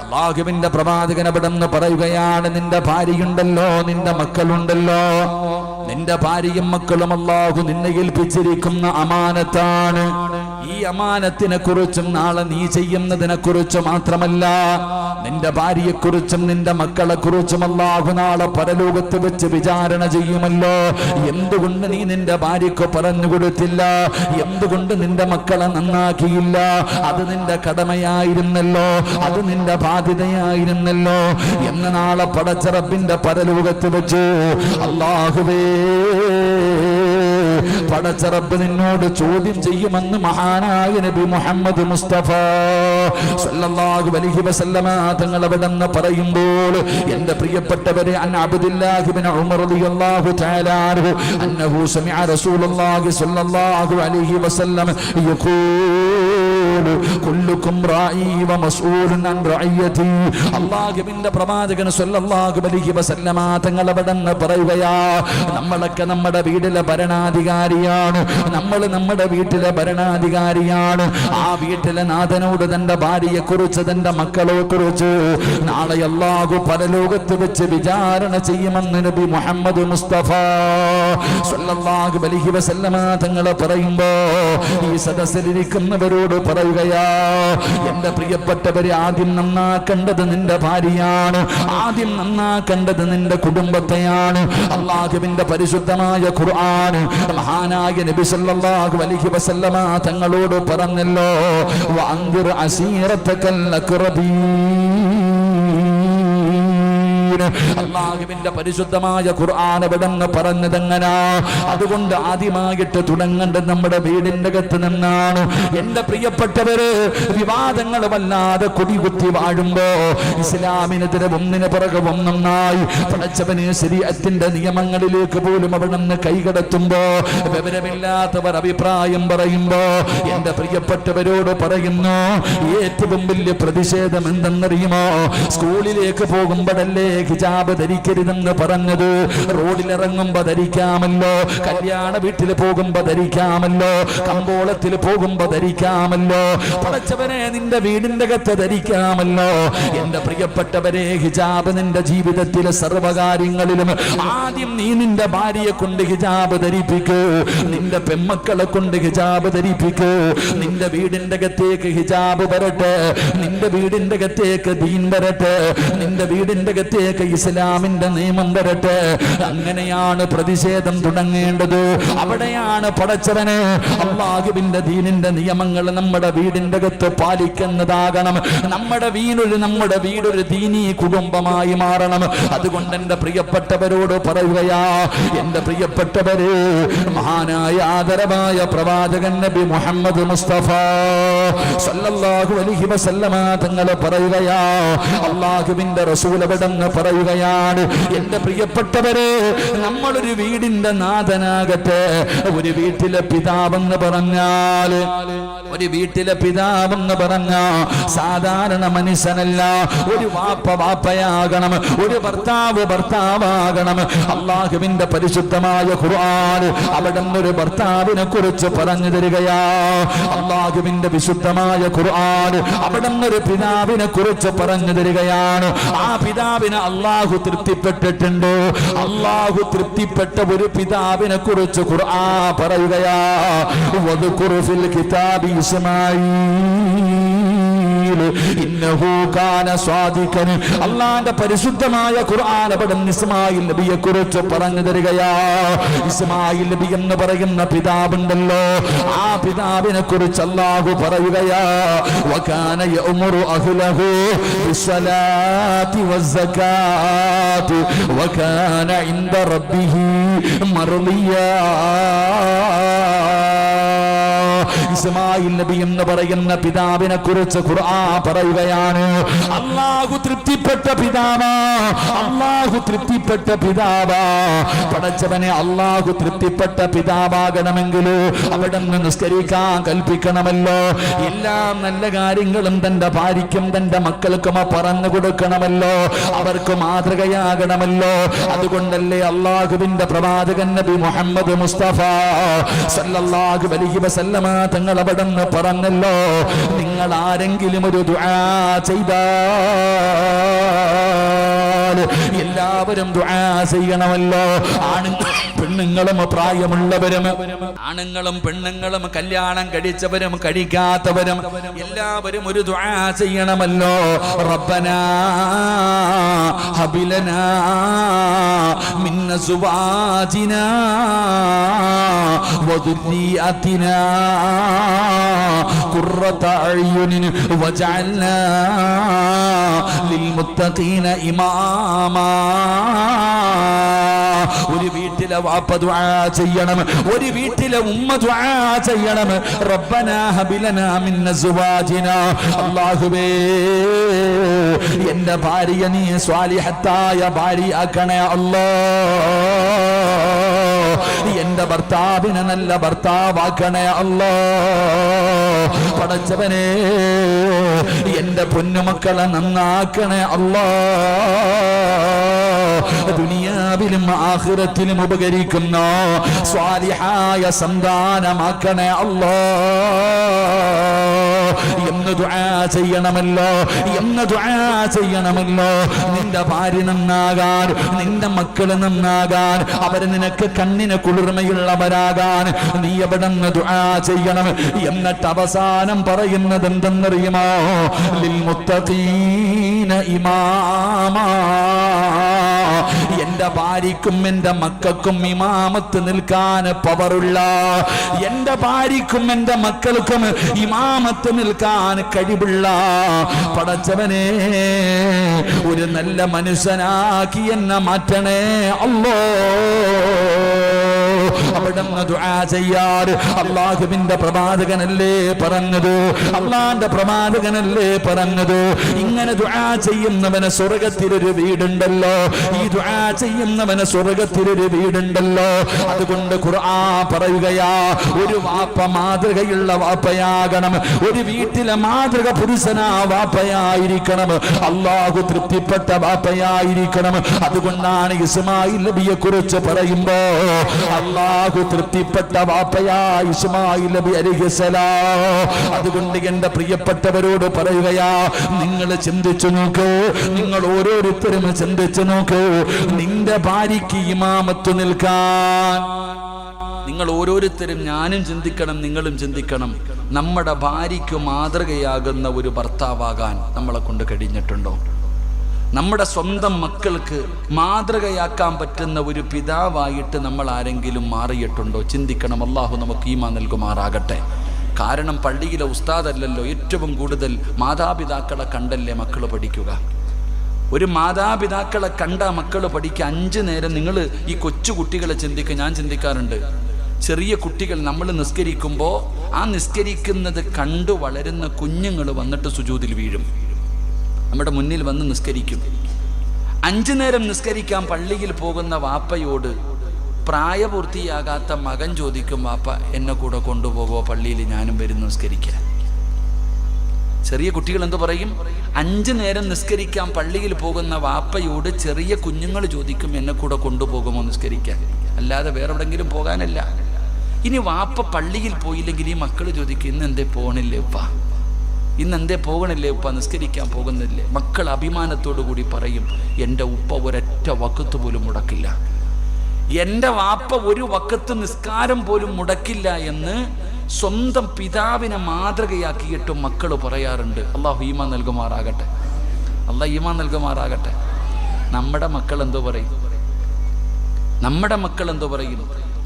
അല്ലാഹുവിന്റെ പ്രവാചകൻ അവിടെന്ന് പറയുകയാണ്, നിന്റെ ഭാര്യയുണ്ടല്ലോ, നിന്റെ മക്കളുണ്ടല്ലോ, നിന്റെ ഭാര്യയും മക്കളും അല്ലാഹു നിന്നെ ഏൽപ്പിച്ചിരിക്കുന്ന അമാനത്താണ്. ഈ അമാനത്തിനെ കുറിച്ചും നാളെ നീ ചെയ്യുന്നതിനെ കുറിച്ച് മാത്രമല്ല, നിന്റെ ഭാര്യയെക്കുറിച്ചും നിന്റെ മക്കളെ കുറിച്ചും അല്ലാഹു നാളെ പരലോകത്ത് വെച്ച് വിചാരണ ചെയ്യുമല്ലോ. എന്തുകൊണ്ട് നീ നിന്റെ ഭാര്യക്ക് പറഞ്ഞു കൊടുത്തില്ല? എന്തുകൊണ്ട് നിന്റെ മക്കളെ നന്നാക്കിയില്ല? അത് നിന്റെ കടമയായിരുന്നല്ലോ, അത് നിന്റെ ബാധ്യതയായിരുന്നല്ലോ എന്ന് നാളെ പടച്ച റബ്ബിന്റെ പരലോകത്ത് വെച്ച് അല്ലാഹുവേ പടച്ച റബ്ബ് നിന്നോട് ചോദ്യം ചെയ്യുമെന്ന് മഹാനായ നബി മുഹമ്മദ് മുസ്തഫ സല്ലല്ലാഹു അലൈഹി വസല്ലമ തങ്ങൾ അവിടെന്ന് പറയുമ്പോൾ, എന്റെ പ്രിയപ്പെട്ടവരെ, അൻ അബ്ദുല്ലാഹി ഇബ്നു ഉമർ റളിയല്ലാഹു തആല അൻഹു അന്നഹു സമിഅ റസൂലുള്ളാഹി സല്ലല്ലാഹു അലൈഹി വസല്ലം യഖൂലു കുല്ലുകും റാഇ വ മസ്ഊലുൻ അൻ റഅയതി. അല്ലാഹുവിന്റെ പ്രവാചകൻ സല്ലല്ലാഹു അലൈഹി വസല്ലമ തങ്ങൾ അവിടെന്ന് പറയുകയാ, നമ്മളൊക്കെ നമ്മുടെ വീട്ടിലെ ഭരണാധികാരിയാണ്, നമ്മൾ നമ്മുടെ വീട്ടിലെ ഭരണാധികാരിയാണ്. ആ വീട്ടിലെ നാഥനോട് തന്റെ ഭാര്യയെ കുറിച്ച്, തന്റെ മക്കളെ കുറിച്ച് നാളെ അല്ലാഹു പരലോകത്ത് വെച്ച് വിചാരണ ചെയ്യുമെന്ന് നബി മുഹമ്മദ് മുസ്തഫ സല്ലല്ലാഹു അലൈഹി വസല്ലമ തങ്ങൾ പറയുമ്പോ ഈ സദസ്സിലിരിക്കുന്നവരോട് പറയുകയാ, എന്റെ പ്രിയപ്പെട്ടവരെ, ആദ്യം നന്നാക്കേണ്ടത് നിന്റെ ഭാര്യയാണ്, ആദ്യം നന്നാക്കേണ്ടത് നിന്റെ കുടുംബത്തെയാണ്. അല്ലാഹുവിന്റെ പരിശുദ്ധമായ ഖുർആൻ മഹാനായ നബി സല്ലല്ലാഹു അലൈഹി വസല്ലമ തങ്ങളോട് പറഞ്ഞല്ലോ, വഅൻദിർ അസീറതകൽ അഖ്റബീൻ. അല്ലാഹുവിന്റെ പരിശുദ്ധമായ ഖുർആൻ എവിടെന്ന് പറഞ്ഞതെങ്ങനാ? അതുകൊണ്ട് ആദ്യമായിട്ട് തുടങ്ങേണ്ടത് നമ്മുടെ വീടിന്റെ അകത്ത് നിന്നാണ്. എന്റെ പ്രിയപ്പെട്ടവര്, വിവാദങ്ങൾ വല്ലാതെ കൊടികുത്തി വാഴുമ്പോ ഇസ്ലാമിനെതിരെ ഒന്നിന് പിറകെ ഒന്നൊന്നായി പടച്ചവന് ശരീഅത്തിന്റെ നിയമങ്ങളിലേക്ക് പോലും അവിടുന്ന് കൈകടത്തുമ്പോ വിവരമില്ലാത്തവർ അഭിപ്രായം പറയുമ്പോ എന്റെ പ്രിയപ്പെട്ടവരോട് പറയുന്നു, ഏറ്റവും വലിയ പ്രതിഷേധം എന്തെന്നറിയുമോ? സ്കൂളിലേക്ക് പോകുമ്പോഴല്ലേ ഹിജാബ് ധരിക്കരുതെന്ന് പറഞ്ഞത്? റോഡിലിറങ്ങുമ്പോ ധരിക്കാമല്ലോ, കല്യാണ വീട്ടിൽ പോകുമ്പോ ധരിക്കാമല്ലോ, കമ്പോളത്തിൽ പോകുമ്പോ ധരിക്കാമല്ലോ, പടച്ചവനെ നിന്റെ വീടിന്റെ അകത്ത് ധരിക്കാമല്ലോ. എന്റെ പ്രിയപ്പെട്ടവരെ, ഹിജാബ് നിന്റെ ജീവിതത്തിലെ സർവകാര്യങ്ങളിലും ആദ്യം നീ നിന്റെ ഭാര്യയെ കൊണ്ട് ഹിജാബ് ധരിപ്പിക്കൂ, നിന്റെ പെമ്മക്കളെ കൊണ്ട് ഹിജാബ് ധരിപ്പിക്കൂ. നിന്റെ വീടിന്റെ അകത്തേക്ക് ഹിജാബ് വരട്ടെ, നിന്റെ വീടിന്റെ അകത്തേക്ക് ദീൻ വരട്ടെ, നിന്റെ വീടിന്റെ അകത്തേക്ക് ഇസ്ലാമിന്റെ നിയമം വരട്ടെ. അങ്ങനെയാണ് പ്രതിഷേധം തുടങ്ങേണ്ടത്. അവിടെയാണ് പടച്ചവന് അല്ലാഹുവിന്റെ ദീനിന്റെ നിയമങ്ങൾ നമ്മുടെ വീടിന്റെ അകത്ത് പാലിക്കുന്നതാകണം. നമ്മുടെ വീടൊരു ദീനീ കുടുംബമായി മാറണം. അതുകൊണ്ട് എന്റെ പ്രിയപ്പെട്ടവരോട് പറയുകയാ, എന്റെ പ്രിയപ്പെട്ടവരെ, മഹാനായ ആദരവായ പ്രവാചകൻ നബി മുഹമ്മദ് മുസ്തഫ സല്ലല്ലാഹു അലൈഹി വസല്ലമ തങ്ങൾ പറയുകയാ, അല്ലാഹുവിന്റെ റസൂൽ അവിടെന്ന് പറയുകയാണ്, എന്റെ പ്രിയപ്പെട്ടവരെ, നമ്മളൊരു വീടിന്റെ നാഥനാകട്ടെ. ഒരു വീട്ടിലെ പിതാവെന്ന് പറഞ്ഞാൽ, ഒരു വീട്ടിലെ പിതാവെന്ന് പറഞ്ഞ സാധാരണ മനുഷ്യനല്ല. ഒരു വാപ്പ വാപ്പയാകണം, ഒരു ഭർത്താവ് ഭർത്താവാകണം. അല്ലാഹുവിന്റെ പരിശുദ്ധമായ ഖുർആൻ അവിടുന്ന് ഒരു ഭർത്താവിനെ കുറിച്ച് പറഞ്ഞു തരികയാ. അല്ലാഹുവിന്റെ വിശുദ്ധമായ ഖുർആൻ അവിടുന്ന് ഒരു പിതാവിനെ കുറിച്ച് പറഞ്ഞു തരികയാണ്. ആ പിതാവിനെ അല്ലാഹു തൃപ്തിപ്പെട്ടിട്ടുണ്ട്. അല്ലാഹു തൃപ്തിപ്പെട്ട ഒരു പിതാവിനെ കുറിച്ച് ഖുർആൻ പറയുകയാ, വദ്കുർ ഫിൽ കിതാബി ഇസ്മാഈൽ ഇന്നഹു കാന സ്വാദിഖൻ. അല്ലാഹുവിന്റെ പരിശുദ്ധമായ ഖുർആൻ അവിടുന്ന് ഇസ്മായിൽ നബിയെ കുറിച്ച് പറഞ്ഞു തരികയാ. ഇസ്മായിൽ നബി എന്ന് പറയുന്ന പിതാവുണ്ടല്ലോ, ആ പിതാവിനെ കുറിച്ച് അല്ലാഹു പറയുകയാ, വകാന യഅ്മുറു അഹ്ലഹു ബിസ്സലാത്തി വസ്സകാത്തി വകാന ഇൻദ റബ്ബിഹി മർളിയാ. ഇസ്മായിൽ നബി എന്ന് പറയുന്ന പിതാവിനെ കുറിച്ച് ഖുർആൻ പറയുകയാണ്, അല്ലാഹു തൃപ്തിപ്പെട്ട പിതാവാ, അല്ലാഹു തൃപ്തിപ്പെട്ട പിതാവാ. പടച്ചവനെ, അല്ലാഹു തൃപ്തിപ്പെട്ട പിതാവാകണമെങ്കിൽ അവിടുന്ന് നിസ്കരിക്കാൻ കൽപ്പിക്കണമല്ലോ. എല്ലാ നല്ല കാര്യങ്ങളും തന്റെ ഭാര്യയ്ക്കും തന്റെ മക്കൾക്കും പറഞ്ഞു കൊടുക്കണമല്ലോ, അവർക്ക് മാതൃകയാകണമല്ലോ. അതുകൊണ്ടല്ലേ അല്ലാഹുവിന്റെ പ്രവാചകൻ നബി മുഹമ്മദ് മുസ്തഫ സല്ലല്ലാഹു അലൈഹി വസല്ലമ തങ്ങൾ അവിടെ നിന്ന് പറഞ്ഞല്ലോ, നിങ്ങൾ ആരെങ്കിലും ഒരു ദുആ ചെയ്താൽ എല്ലാവരും ദുആ ചെയ്യണമല്ലോ. പെണ്ണുങ്ങളും പ്രായമുള്ളവരും, ആണുങ്ങളും പെണ്ണുങ്ങളും, കല്യാണം കഴിച്ചവരും കഴിക്കാത്തവരും എല്ലാവരും ഒരു ദുആ ചെയ്യണമല്ലോ. റബ്ബനാ ഹബിലനാ മിൻ അസ്വാജിനാ വദുരിയതിനാ ഖുർറത അയ്യുനിൻ വജഅൽനാ ലിൽമുത്തഖീന ഇമാമാ. ഒരു വീട്ടിലെ വാപ്പ ദുആ ചെയ്യണം, ഒരു വീട്ടിലെ ഉമ്മ ദുആ ചെയ്യണം. റബ്ബനാ ഹബിലനാ മിൻ അസ്വാജിനാ, അല്ലാഹുവേ എന്റെ ഭാര്യ നീ സ്വാലിഹത്തായ ഭാര്യയാക്കണേ അല്ലാഹ്, എന്റെ ഭർത്താവിനെ നല്ല ഭർത്താവാക്കണേ അല്ലാഹ്, പടച്ചവനെ എന്റെ പൊന്നുമക്കളെ നന്നാക്കണേ അല്ലാഹ്, ദുനിയാവിലും ആഖിറത്തിലും ഉപകരിക്കുന്ന സ്വാലിഹായ സന്താനമാക്കണേ അല്ലാഹ് എന്ന് ദുആ ചെയ്യണമല്ലോ, എന്ന് ദുആ ചെയ്യണമല്ലോ. നിന്റെ ഭാര്യ നന്നാകാൻ, നിന്റെ മക്കള് നന്നാകാൻ, അവര് നിനക്ക് കണ്ണിന് കുളിർമയുള്ളവരാകാൻ നീ എവിടെ നിന്ന് ദുആ ചെയ്യണം. എന്നിട്ട് അവസാനം പറയുന്നത് എന്തെന്നറിയുമോ? ലിൽ മുത്തഖീന ഇമാമാ, എന്റെ ഭാര്യക്കും എന്റെ മക്കൾക്കും ഇമാമത്ത് നിൽക്കാൻ പവറുള്ള, എന്റെ ഭാര്യക്കും എന്റെ മക്കൾക്കും ഇമാമത്ത് നിൽക്കാൻ കഴിവുള്ള പടച്ചവനെ ഒരു നല്ല മനുഷ്യനാക്കി എന്നെ മാറ്റണേ അല്ലാഹ്. അവിടെ ദുആ ചെയ്യാറ് അല്ലാഹുവിന്റെ പ്രവാചകനല്ലേ പറഞ്ഞത്, അല്ലാഹുവിന്റെ പ്രവാചകനല്ലേ പറഞ്ഞത്. ഇങ്ങനെ ദുആ ചെയ്യുന്നവന് സ്വർഗ്ഗത്തിലൊരു വീടുണ്ടല്ലോ, ഈ ദുആ ചെയ്യുന്നവന് സ്വർഗ്ഗത്തിലൊരു വീടുണ്ടല്ലോ. അതുകൊണ്ട് ഖുർആൻ പറയുകയാ, ഒരു വാപ്പ മാതൃകയുള്ള വാപ്പയാകണം, ഒരു വീട്ടിലെ മാതൃക പുരുഷനാ വാപ്പയായിരിക്കണം, അല്ലാഹു തൃപ്തിപ്പെട്ട വാപ്പയായിരിക്കണം. അതുകൊണ്ടാണ് ഇസ്മായിൽ നബിയെ കുറിച്ച് പറയുമ്പോ അല്ലാഹു തൃപ്തിപ്പെട്ട വാപ്പയാ ഇസ്മായിൽ നബി അലൈഹിസ്സലാം. അതുകൊണ്ട് എന്റെ പ്രിയപ്പെട്ടവരോട് പറയുകയാ, നിങ്ങൾ ചിന്തിച്ചു നോക്കൂ, നിങ്ങൾ ഓരോരുത്തരും ചിന്തിച്ചു നോക്കൂ, നിന്റെ ഭാര്യയ്ക്ക് ഇമാമത്ത് നിൽക്കാൻ നിങ്ങൾ ഓരോരുത്തരും, ഞാനും ചിന്തിക്കണം, നിങ്ങളും ചിന്തിക്കണം, നമ്മുടെ ഭാര്യയ്ക്ക് മാതൃകയാകുന്ന ഒരു ഭർത്താവാകാൻ നമ്മളെ കൊണ്ട് കഴിഞ്ഞിട്ടുണ്ടോ? നമ്മുടെ സ്വന്തം മക്കൾക്ക് മാതൃകയാക്കാൻ പറ്റുന്ന ഒരു പിതാവായിട്ട് നമ്മൾ ആരെങ്കിലും മാറിയിട്ടുണ്ടോ? ചിന്തിക്കണം. അല്ലാഹു നമുക്ക് ഈമാൻ നൽകുമാറാകട്ടെ. കാരണം പള്ളിയിലെ ഉസ്താദല്ലല്ലോ, ഏറ്റവും കൂടുതൽ മാതാപിതാക്കളെ കണ്ടല്ലേ മക്കൾ പഠിക്കുക. ഒരു മാതാപിതാക്കളെ കണ്ട മക്കൾ പഠിക്കുക. 5 നേരം നിങ്ങൾ ഈ കൊച്ചു കുട്ടികളെ ചിന്തിക്കുക. ഞാൻ ചിന്തിക്കാറുണ്ട്, ചെറിയ കുട്ടികൾ നമ്മൾ നിസ്കരിക്കുമ്പോൾ ആ നിസ്കരിക്കുന്നത് കണ്ടു വളരുന്ന കുഞ്ഞുങ്ങൾ വന്നിട്ട് സുജൂദിൽ വീഴും, നമ്മുടെ മുന്നിൽ വന്ന് നിസ്കരിക്കും. 5 നേരം നിസ്കരിക്കാൻ പള്ളിയിൽ പോകുന്ന വാപ്പയോട് പ്രായപൂർത്തിയാകാത്ത മകൻ ചോദിക്കും, വാപ്പ എന്നെ കൂടെ കൊണ്ടുപോകുമോ പള്ളിയിൽ, ഞാനും വരുന്നു നിസ്കരിക്കാൻ. ചെറിയ കുട്ടികൾ എന്ത് പറയും? 5 നേരം നിസ്കരിക്കാൻ പള്ളിയിൽ പോകുന്ന വാപ്പയോട് ചെറിയ കുഞ്ഞുങ്ങൾ ചോദിക്കും, എന്നെ കൂടെ കൊണ്ടുപോകുമോ നിസ്കരിക്കാൻ, അല്ലാതെ വേറെ എവിടെങ്കിലും പോകാനല്ല. ഇനി വാപ്പ പള്ളിയിൽ പോയില്ലെങ്കിൽ ഈ മക്കൾ ചോദിക്കും, ഇന്ന് എന്തേ പോകണില്ലേ ഉപ്പ, ഇന്ന് എന്തേ പോകണില്ലേ ഉപ്പ, നിസ്കരിക്കാൻ പോകുന്നില്ലേ? മക്കൾ അഭിമാനത്തോടു കൂടി പറയും, എൻ്റെ ഉപ്പ ഒരൊറ്റ വക്കത്ത് പോലും മുടക്കില്ല, എൻ്റെ വാപ്പ ഒരു വക്കത്ത് നിസ്കാരം പോലും മുടക്കില്ല എന്ന് സ്വന്തം പിതാവിനെ മാതൃകയാക്കിയിട്ടും മക്കൾ പറയാറുണ്ട്. അല്ലാഹു ഈമാൻ നൽകുമാറാകട്ടെ, അല്ലാഹു ഈമാൻ നൽകുമാറാകട്ടെ. നമ്മുടെ മക്കൾ എന്തോ പറയും? നമ്മുടെ മക്കൾ എന്തോ പറയും?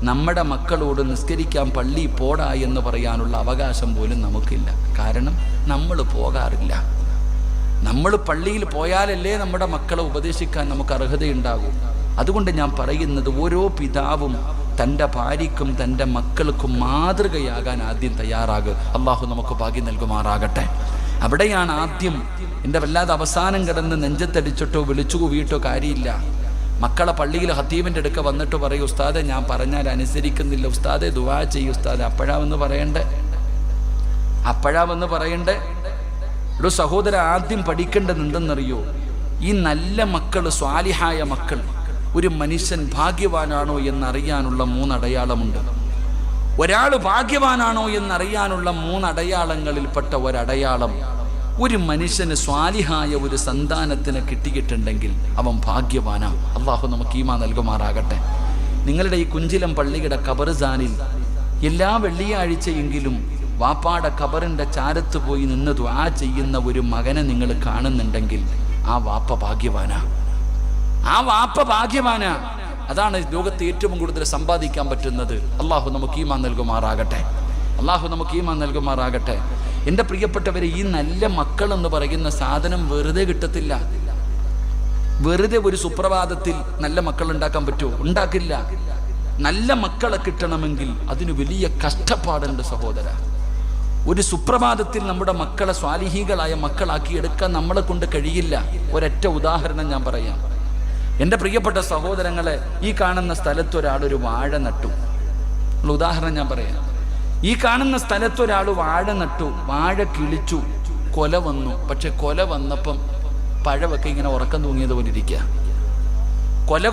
നമ്മുടെ മക്കളോട് നിസ്കരിക്കാൻ പള്ളി പോടാ എന്ന് പറയാനുള്ള അവകാശം പോലും നമുക്കില്ല. കാരണം നമ്മൾ പോകാറില്ല. നമ്മൾ പള്ളിയിൽ പോയാലല്ലേ നമ്മുടെ മക്കളെ ഉപദേശിക്കാൻ നമുക്ക് അർഹതയുണ്ടാകൂ. അതുകൊണ്ട് ഞാൻ പറയുന്നത്, ഓരോ പിതാവും തൻ്റെ ഭാര്യയ്ക്കും തൻ്റെ മക്കൾക്കും മാതൃകയാകാൻ ആദ്യം തയ്യാറാകുക. അള്ളാഹു നമുക്ക് ഭാഗ്യം നൽകുമാറാകട്ടെ. അവിടെയാണ് ആദ്യം. എൻ്റെ വല്ലാതെ അവസാനം കിടന്ന് നെഞ്ചത്തടിച്ചിട്ടോ വിളിച്ചു കൂവിയിട്ടോ കാര്യമില്ല. മക്കളെ പള്ളിയിൽ ഖത്തീബിൻ്റെ അടുക്ക വന്നിട്ട് പറയും, ഉസ്താദെ ഞാൻ പറഞ്ഞാൽ അനുസരിക്കുന്നില്ല, ഉസ്താദെ ദുആ ചെയ്യും ഉസ്താദെ. അപ്പോഴാവെന്ന് പറയണ്ടേ? ഒരു സഹോദര, ആദ്യം പഠിക്കേണ്ടത് എന്തെന്നറിയോ? ഈ നല്ല മക്കൾ, സ്വാലിഹായ മക്കൾ, ഒരു മനുഷ്യൻ ഭാഗ്യവാനാണോ എന്നറിയാനുള്ള 3 അടയാളമുണ്ട്. ഒരാൾ ഭാഗ്യവാനാണോ എന്നറിയാനുള്ള 3 അടയാളങ്ങളിൽപ്പെട്ട ഒരടയാളം, ഒരു മനുഷ്യന് സ്വാലിഹായ ഒരു സന്താനത്തിന് കിട്ടിയിട്ടുണ്ടെങ്കിൽ അവൻ ഭാഗ്യവാനാ. അള്ളാഹു നമുക്ക് ഈമാൻ നൽകുമാറാകട്ടെ. നിങ്ങളുടെ ഈ കുഞ്ചിലം പള്ളിയുടെ ഖബർസ്ഥാനിൽ എല്ലാ വെള്ളിയാഴ്ചയെങ്കിലും വാപ്പാടെ ഖബറിൻ്റെ ചാരത്ത് പോയി നിന്ന് ദുആ ചെയ്യുന്ന ഒരു മകനെ നിങ്ങൾ കാണുന്നുണ്ടെങ്കിൽ ആ വാപ്പ ഭാഗ്യവാനാ. ആ വാപ്പ ഭാഗ്യവാനാ. അതാണ് ലോകത്ത് ഏറ്റവും കൂടുതൽ സമ്പാദിക്കാൻ പറ്റുന്നത്. അള്ളാഹു നമുക്ക് ഈമാൻ നൽകുമാറാകട്ടെ. അള്ളാഹു നമുക്ക് ഈമാൻ നൽകുമാറാകട്ടെ. എൻ്റെ പ്രിയപ്പെട്ടവരെ, ഈ നല്ല മക്കൾ എന്ന് പറയുന്ന സാധനം വെറുതെ കിട്ടത്തില്ല. വെറുതെ ഒരു സുപ്രഭാതത്തിൽ നല്ല മക്കൾ ഉണ്ടാക്കാൻ പറ്റുമോ? ഉണ്ടാക്കില്ല. നല്ല മക്കളെ കിട്ടണമെങ്കിൽ അതിന് വലിയ കഷ്ടപ്പാടുണ്ട് സഹോദര. ഒരു സുപ്രഭാതത്തിൽ നമ്മുടെ മക്കളെ സ്വാലിഹീകളായ മക്കളാക്കി എടുക്കാൻ നമ്മളെ കൊണ്ട് കഴിയില്ല. ഒരൊറ്റ ഉദാഹരണം ഞാൻ പറയാം. എൻ്റെ പ്രിയപ്പെട്ട സഹോദരങ്ങളെ, ഈ കാണുന്ന സ്ഥലത്ത് ഒരാളൊരു വാഴ നട്ടു. ഉദാഹരണം ഞാൻ പറയാം. ഈ കാണുന്ന സ്ഥലത്ത് ഒരാൾ വാഴ നട്ടു, വാഴ കിളിച്ചു, കൊല വന്നു. പക്ഷെ കൊല വന്നപ്പം പഴമൊക്കെ ഇങ്ങനെ ഉറക്കം തൂങ്ങിയത് പോലെ ഇരിക്കുക.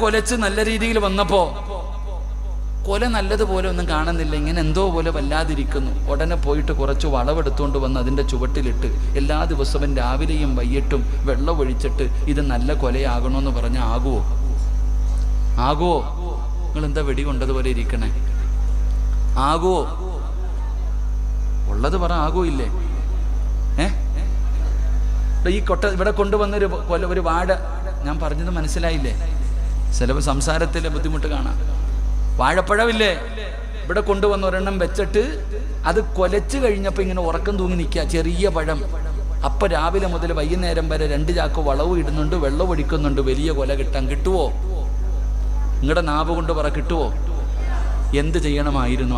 കൊലച്ച് നല്ല രീതിയിൽ വന്നപ്പോ കൊല നല്ലതുപോലെ ഒന്നും കാണുന്നില്ല, ഇങ്ങനെ എന്തോ പോലെ വല്ലാതിരിക്കുന്നു. ഉടനെ പോയിട്ട് കുറച്ച് വളവെടുത്തുകൊണ്ട് വന്ന് അതിൻ്റെ ചുവട്ടിലിട്ട് എല്ലാ ദിവസവും രാവിലെയും വൈകിട്ടും വെള്ളം ഒഴിച്ചിട്ട് ഇത് നല്ല കൊലയാകണമെന്ന് പറഞ്ഞ് ആകുമോ? നിങ്ങൾ എന്താ വെടി കൊണ്ടതുപോലെ ഇരിക്കണേ? ആകുമോ? ഉള്ളത് പറ, ആകുമോ ഇല്ലേ? ഈ ഇവിടെ കൊണ്ടുവന്നൊരു ഒരു വാഴ, ഞാൻ പറഞ്ഞത് മനസ്സിലായില്ലേ? ചിലപ്പോൾ സംസാരത്തിലെ ബുദ്ധിമുട്ട് കാണാം. വാഴപ്പഴമില്ലേ, ഇവിടെ കൊണ്ടുവന്ന ഒരെണ്ണം വെച്ചിട്ട് അത് കൊലച്ച് കഴിഞ്ഞപ്പോൾ ഇങ്ങനെ ഉറക്കം തൂങ്ങി നിൽക്കുക, ചെറിയ പഴം. അപ്പം രാവിലെ മുതൽ വൈകുന്നേരം വരെ 2 ചാക്ക് വളവും ഇടുന്നുണ്ട്, വെള്ളം ഒഴിക്കുന്നുണ്ട്. വലിയ കൊല കിട്ടുമോ? നിങ്ങളുടെ നാവ് കൊണ്ട് പറ, കിട്ടുമോ? എന്ത് ചെയ്യണമായിരുന്നു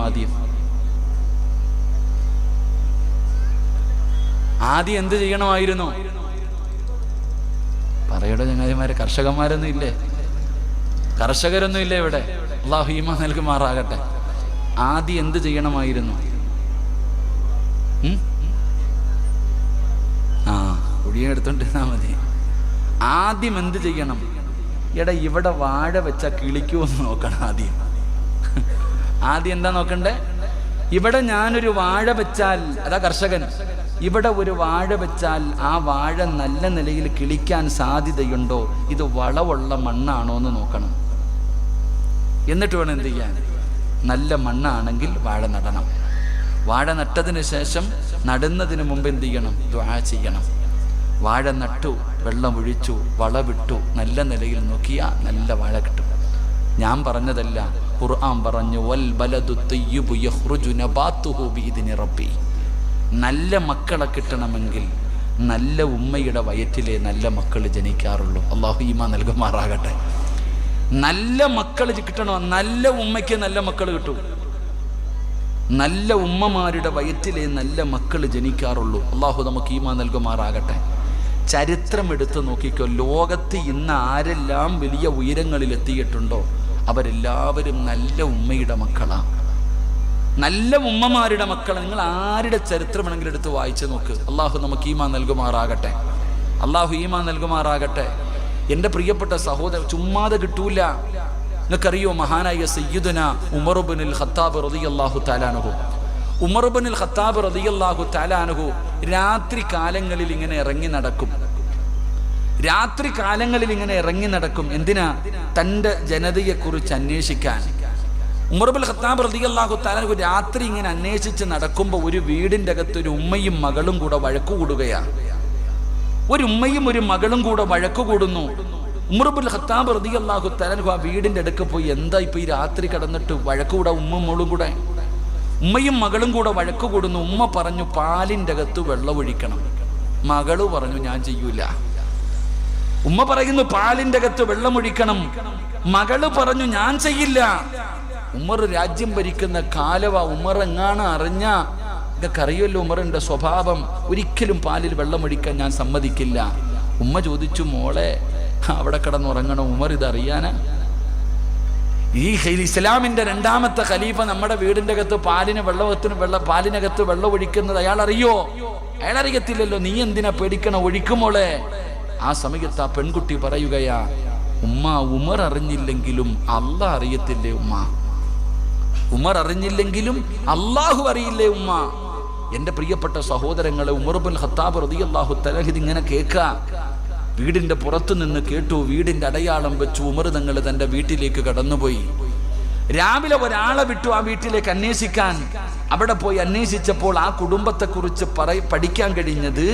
ആദ്യം എന്ത് ചെയ്യണമായിരുന്നു? പറയുടെ ചങ്ങാതിമാരെ, കർഷകന്മാരൊന്നും ഇല്ലേ? കർഷകരൊന്നും ഇല്ലേ ഇവിടെ? അല്ലാഹു ഈമാൻ നൽകുമാറാകട്ടെ. ആദ്യം എന്ത് ചെയ്യണമായിരുന്നു? കുഴിയെടുത്തോണ്ടിരുന്നാ മതി. ആദ്യം എന്ത് ചെയ്യണം? ഇവിടെ വാഴ വെച്ചാൽ കിളിക്കുമെന്ന് നോക്കണം. ആദ്യം എന്താ നോക്കണ്ടേ? ഇവിടെ ഞാനൊരു വാഴ വെച്ചാൽ, അതാ കർഷകൻ, ഇവിടെ ഒരു വാഴ വെച്ചാൽ ആ വാഴ നല്ല നിലയിൽ കിളിക്കാൻ സാധ്യതയുണ്ടോ? ഇത് വളവുള്ള മണ്ണാണോ എന്ന് നോക്കണം. എന്നിട്ട് വേണം എന്ത് ചെയ്യാൻ? നല്ല മണ്ണാണെങ്കിൽ വാഴ നടണം. വാഴ നട്ടതിന് ശേഷം നടുന്നതിന് മുമ്പ് എന്ത് ചെയ്യണം? ദുആ ചെയ്യണം. വാഴ നട്ടു, വെള്ളം ഒഴിച്ചു, വളവിട്ടു, നല്ല നിലയിൽ നോക്കിയാൽ നല്ല വാഴ കിട്ടും. ഞാൻ പറഞ്ഞതല്ല, ഖുർആൻ പറഞ്ഞു, വൽ ബലദു തയ്യിബു യഖ്റുജു നബാതുഹു ബിഇദ്നി റബ്ബി. നല്ല മക്കളെ കിട്ടണമെങ്കിൽ നല്ല ഉമ്മയുടെ വയറ്റിലെ നല്ല മക്കൾ ജനിക്കാറുള്ളൂ. അല്ലാഹു ഈമാൻ നൽകുമാറാകട്ടെ. നല്ല മക്കൾ കിട്ടണോ? നല്ല ഉമ്മയ്ക്ക് നല്ല മക്കൾ കിട്ടും. നല്ല ഉമ്മമാരുടെ വയറ്റിലെ നല്ല മക്കൾ ജനിക്കാറുള്ളൂ. അല്ലാഹു നമുക്ക് ഈമാൻ നൽകുമാറാകട്ടെ. ചരിത്രം എടുത്തു നോക്കിക്കോ. ലോകത്ത് ഇന്ന് ആരെല്ലാം വലിയ ഉയരങ്ങളിൽ എത്തിയിട്ടുണ്ടോ അവരെല്ലാവരും നല്ല ഉമ്മയുടെ മക്കളാണ്, നല്ല ഉമ്മമാരുടെ മക്കളാണ്. നിങ്ങൾ ആരുടെ ചരിത്രം വേണമെങ്കിലും എടുത്ത് വായിച്ചു നോക്ക്. അല്ലാഹു നമുക്ക് ഈമാൻ നൽകുമാറാകട്ടെ. അല്ലാഹു ഈമാൻ നൽകുമാറാകട്ടെ. എൻ്റെ പ്രിയപ്പെട്ട സഹോദരൻ, ചുമ്മാതെ കിട്ടൂല. നിങ്ങൾക്കറിയോ, മഹാനായ സയ്യിദുന ഉമർ ഇബ്നുൽ ഖത്താബ് റളിയല്ലാഹു തആല അൻഹു, ഉമർ ഇബ്നുൽ ഖത്താബ് റളിയല്ലാഹു തആല അൻഹു രാത്രി കാലങ്ങളിൽ ഇങ്ങനെ ഇറങ്ങി നടക്കും. രാത്രി കാലങ്ങളിൽ ഇങ്ങനെ ഇറങ്ങി നടക്കും. എന്തിനാ? തൻ്റെ ജനതയെക്കുറിച്ച് അന്വേഷിക്കാൻ. ഉമർ ഇബ്നുൽ ഖത്താബ് റളിയല്ലാഹു തആല അൻഹു രാത്രി ഇങ്ങനെ അന്വേഷിച്ച് നടക്കുമ്പോൾ ഒരു വീടിൻ്റെ അകത്ത് ഒരു ഉമ്മയും മകളും കൂടെ വഴക്കു കൂടുകയാണ്. ഒരു ഉമ്മയും ഒരു മകളും കൂടെ വഴക്കു കൂടുന്നു. ഉമർ ഇബ്നുൽ ഖത്താബ് റളിയല്ലാഹു തആല അൻഹു ആ വീടിൻ്റെ അടുക്ക് പോയി, എന്താ ഇപ്പൊ ഈ രാത്രി കിടന്നിട്ട് വഴക്കുകൂടാ? ഉമ്മയും മകളും കൂടെ വഴക്കു കൂടുന്നു. ഉമ്മ പറഞ്ഞു, പാലിൻ്റെ അകത്ത് വെള്ളം ഒഴിക്കണം. മകള് പറഞ്ഞു, ഞാൻ ചെയ്യൂല. ഉമ്മ പറയുന്നു, പാലിൻ്റെ അകത്ത് വെള്ളം ഒഴിക്കണം. മകള് പറഞ്ഞു, ഞാൻ ചെയ്യില്ല. ഉമർ രാജ്യം ഭരിക്കുന്ന കാലവ. ഉമർ എങ്ങാണ് അറിഞ്ഞ, ഇതൊക്കെ അറിയുമല്ലോ ഉമറിന്റെ സ്വഭാവം, ഒരിക്കലും പാലിൽ വെള്ളമൊഴിക്കാൻ ഞാൻ സമ്മതിക്കില്ല. ഉമ്മ ചോദിച്ചു, മോളെ അവിടെ കിടന്നുറങ്ങണം. ഉമർ ഇതറിയാനാ? ഈ ഇസ്ലാമിന്റെ 2ാമത്തെ ഖലീഫ നമ്മുടെ വീടിന്റെ അകത്ത് പാലിനകത്ത് വെള്ളം ഒഴിക്കുന്നത് അയാൾ അറിയോ? അയാൾ അറിയത്തില്ലല്ലോ. നീ എന്തിനാ പേടിക്കണം? ഒഴിക്കുമോളെ. ആ സമയത്ത് ആ പെൺകുട്ടി പറയുകയാ, ഉമ്മ, ഉമർ അറിഞ്ഞില്ലെങ്കിലും അല്ലാഹ് അറിയത്തില്ലേ ഉമ്മ? ഉമർ അറിഞ്ഞില്ലെങ്കിലും അള്ളാഹു അറിയില്ലേ ഉമ്മ? എൻ്റെ പ്രിയപ്പെട്ട സഹോദരങ്ങളെ, ഉമർ ഇബ്നുൽ ഖത്താബ് റളിയല്ലാഹു തആല ഇതിങ്ങനെ കേൾക്കുക. വീടിൻ്റെ പുറത്തു നിന്ന് കേട്ടു. വീടിൻ്റെ അടയാളം വെച്ചു ഉമർ തങ്ങൾ തൻ്റെ വീട്ടിലേക്ക് കടന്നുപോയി. രാവിലെ ഒരാളെ വിട്ടു ആ വീട്ടിലേക്ക് അന്വേഷിക്കാൻ. അവിടെ പോയി അന്വേഷിച്ചപ്പോൾ ആ കുടുംബത്തെക്കുറിച്ച് പഠിക്കാൻ കഴിഞ്ഞത്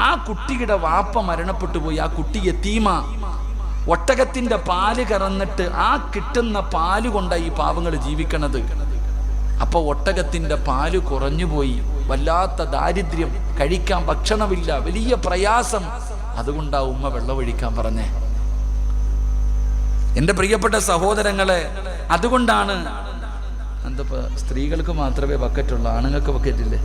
ആ കുട്ടിയുടെ വാപ്പ മരണപ്പെട്ടു പോയി. ആ കുട്ടി യതീമ. ഒട്ടകത്തിന്റെ പാല് കറന്നിട്ട് ആ കിട്ടുന്ന പാല് കൊണ്ടാണ് ഈ പാവങ്ങൾ ജീവിക്കണത്. അപ്പൊ ഒട്ടകത്തിന്റെ പാല് കുറഞ്ഞുപോയി. വല്ലാത്ത ദാരിദ്ര്യം, കഴിക്കാൻ ഭക്ഷണമില്ല, വലിയ പ്രയാസം. അതുകൊണ്ടാ ഉമ്മ വെള്ളമൊഴിക്കാൻ പറഞ്ഞേ. എൻ്റെ പ്രിയപ്പെട്ട സഹോദരങ്ങളെ, അതുകൊണ്ടാണ് എന്തപ്പോ സ്ത്രീകൾക്ക് മാത്രമേ ബക്കറ്റുള്ളൂ, ആണുങ്ങൾക്ക് ബക്കറ്റില്ലേ?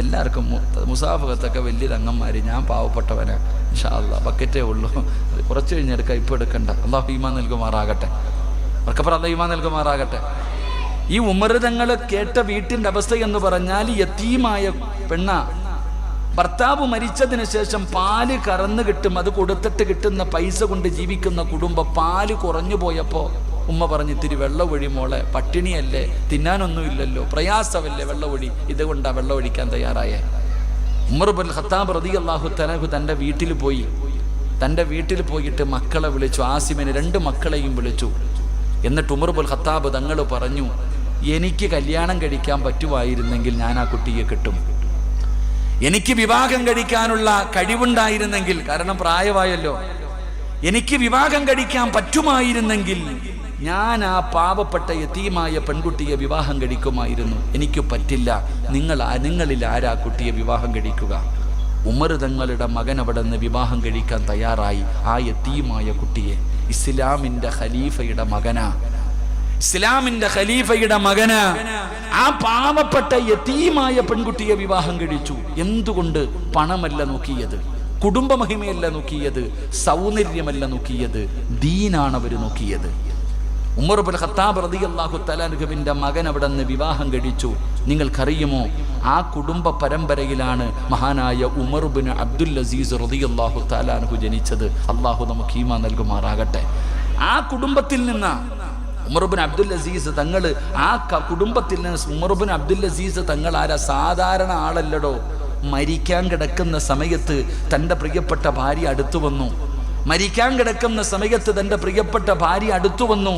എല്ലാവർക്കും മുസാഫകത്തൊക്കെ വലിയ രംഗന്മാര്. ഞാൻ പാവപ്പെട്ടവനാ, ഇൻഷാ അല്ലാ ബക്കറ്റേ ഉള്ളൂ, കുറച്ച് കഴിഞ്ഞെടുക്കാം, ഇപ്പൊ എടുക്കണ്ട. അള്ളാഹു ഈമാൻ നൽകുമാറാകട്ടെ. അവർക്കപ്പുറം അള്ളാഹു ഈമാൻ നൽകുമാറാകട്ടെ. ഈ ഉമർ തങ്ങൾ കേട്ട വീട്ടിൻ്റെ അവസ്ഥ എന്ന് പറഞ്ഞാൽ യതീമായ പെണ്ണ. ഭർത്താവ് മരിച്ചതിന് ശേഷം പാല് കറന്ന് കിട്ടും, അത് കൊടുത്തിട്ട് കിട്ടുന്ന പൈസ കൊണ്ട് ജീവിക്കുന്ന കുടുംബം. പാല് കുറഞ്ഞു പോയപ്പോൾ ഉമ്മ പറഞ്ഞു, ഇത്തിരി വെള്ളം ഒഴി മോളെ, പട്ടിണിയല്ലേ, തിന്നാനൊന്നുമില്ലല്ലോ, പ്രയാസമല്ലേ, വെള്ളം ഒഴി. ഇതുകൊണ്ടാ വെള്ളം ഒഴിക്കാൻ തയ്യാറായേ. ഉമർ ഇബ്നുൽ ഖത്താബ് റളിയല്ലാഹു തആല തൻ്റെ വീട്ടിൽ പോയി. തൻ്റെ വീട്ടിൽ പോയിട്ട് മക്കളെ വിളിച്ചു. ആസിമിനെ, 2 മക്കളെയും വിളിച്ചു. എന്നിട്ട് ഉമർ ഇബ്നുൽ ഖത്താബ് തങ്ങൾ പറഞ്ഞു, എനിക്ക് കല്യാണം കഴിക്കാൻ പറ്റുമായിരുന്നെങ്കിൽ ഞാൻ ആ കുട്ടിയെ കിട്ടും. എനിക്ക് വിവാഹം കഴിക്കാനുള്ള കഴിവുണ്ടായിരുന്നെങ്കിൽ, കാരണം പ്രായമായല്ലോ, എനിക്ക് വിവാഹം കഴിക്കാൻ പറ്റുമായിരുന്നെങ്കിൽ ഞാൻ ആ പാവപ്പെട്ട യതീമായ പെൺകുട്ടിയെ വിവാഹം കഴിക്കുമായിരുന്നു. എനിക്ക് പറ്റില്ല. നിങ്ങളിൽ ആരാ കുട്ടിയെ വിവാഹം കഴിക്കുക? ഉമർ തങ്ങളുടെ മകൻ അവിടെ നിന്ന് വിവാഹം കഴിക്കാൻ തയ്യാറായി. ആ യതീമായ കുട്ടിയെ ഇസ്ലാമിന്റെ ഖലീഫയുടെ മകനാ, ഇസ്ലാമിന്റെ ഖലീഫയുടെ മകന് ആ പാവപ്പെട്ട യതീമായ പെൺകുട്ടിയെ വിവാഹം കഴിച്ചു. എന്തുകൊണ്ട്? പണമല്ല നോക്കിയത്, കുടുംബമഹിമയല്ല നോക്കിയത്, സൗന്ദര്യമല്ല നോക്കിയത്, ദീനാണ് അവർ നോക്കിയത്. ഉമർ ഇബ്നുൽ ഖത്താബ് റളിയല്ലാഹു തആല അൻഹുവിന്റെ മകൻ അവിടെ നിന്ന് വിവാഹം കഴിച്ചു. നിങ്ങൾക്കറിയുമോ, ആ കുടുംബ പരമ്പരയിലാണ് മഹാനായ ഉമർ ഇബ്നു അബ്ദുൽ അസീസ് റളിയല്ലാഹു തആല അൻഹു ജനിച്ചത്. അള്ളാഹു നമുക്ക് ഈമാൻ നൽകുമാറാകട്ടെ. ആ കുടുംബത്തിൽ നിന്ന് ഉമർ ഇബ്നു അബ്ദുൽ അസീസ് തങ്ങൾ, ആ കുടുംബത്തിൽ നിന്ന് ഉമർ ഇബ്നു അബ്ദുൽ അസീസ് തങ്ങൾ ആരാ? സാധാരണ ആളല്ലടോ. മരിക്കാൻ കിടക്കുന്ന സമയത്ത് തൻ്റെ പ്രിയപ്പെട്ട ഭാര്യ അടുത്തു വന്നു. മരിക്കാൻ കിടക്കുന്ന സമയത്ത് തൻ്റെ പ്രിയപ്പെട്ട ഭാര്യ അടുത്തു വന്നു.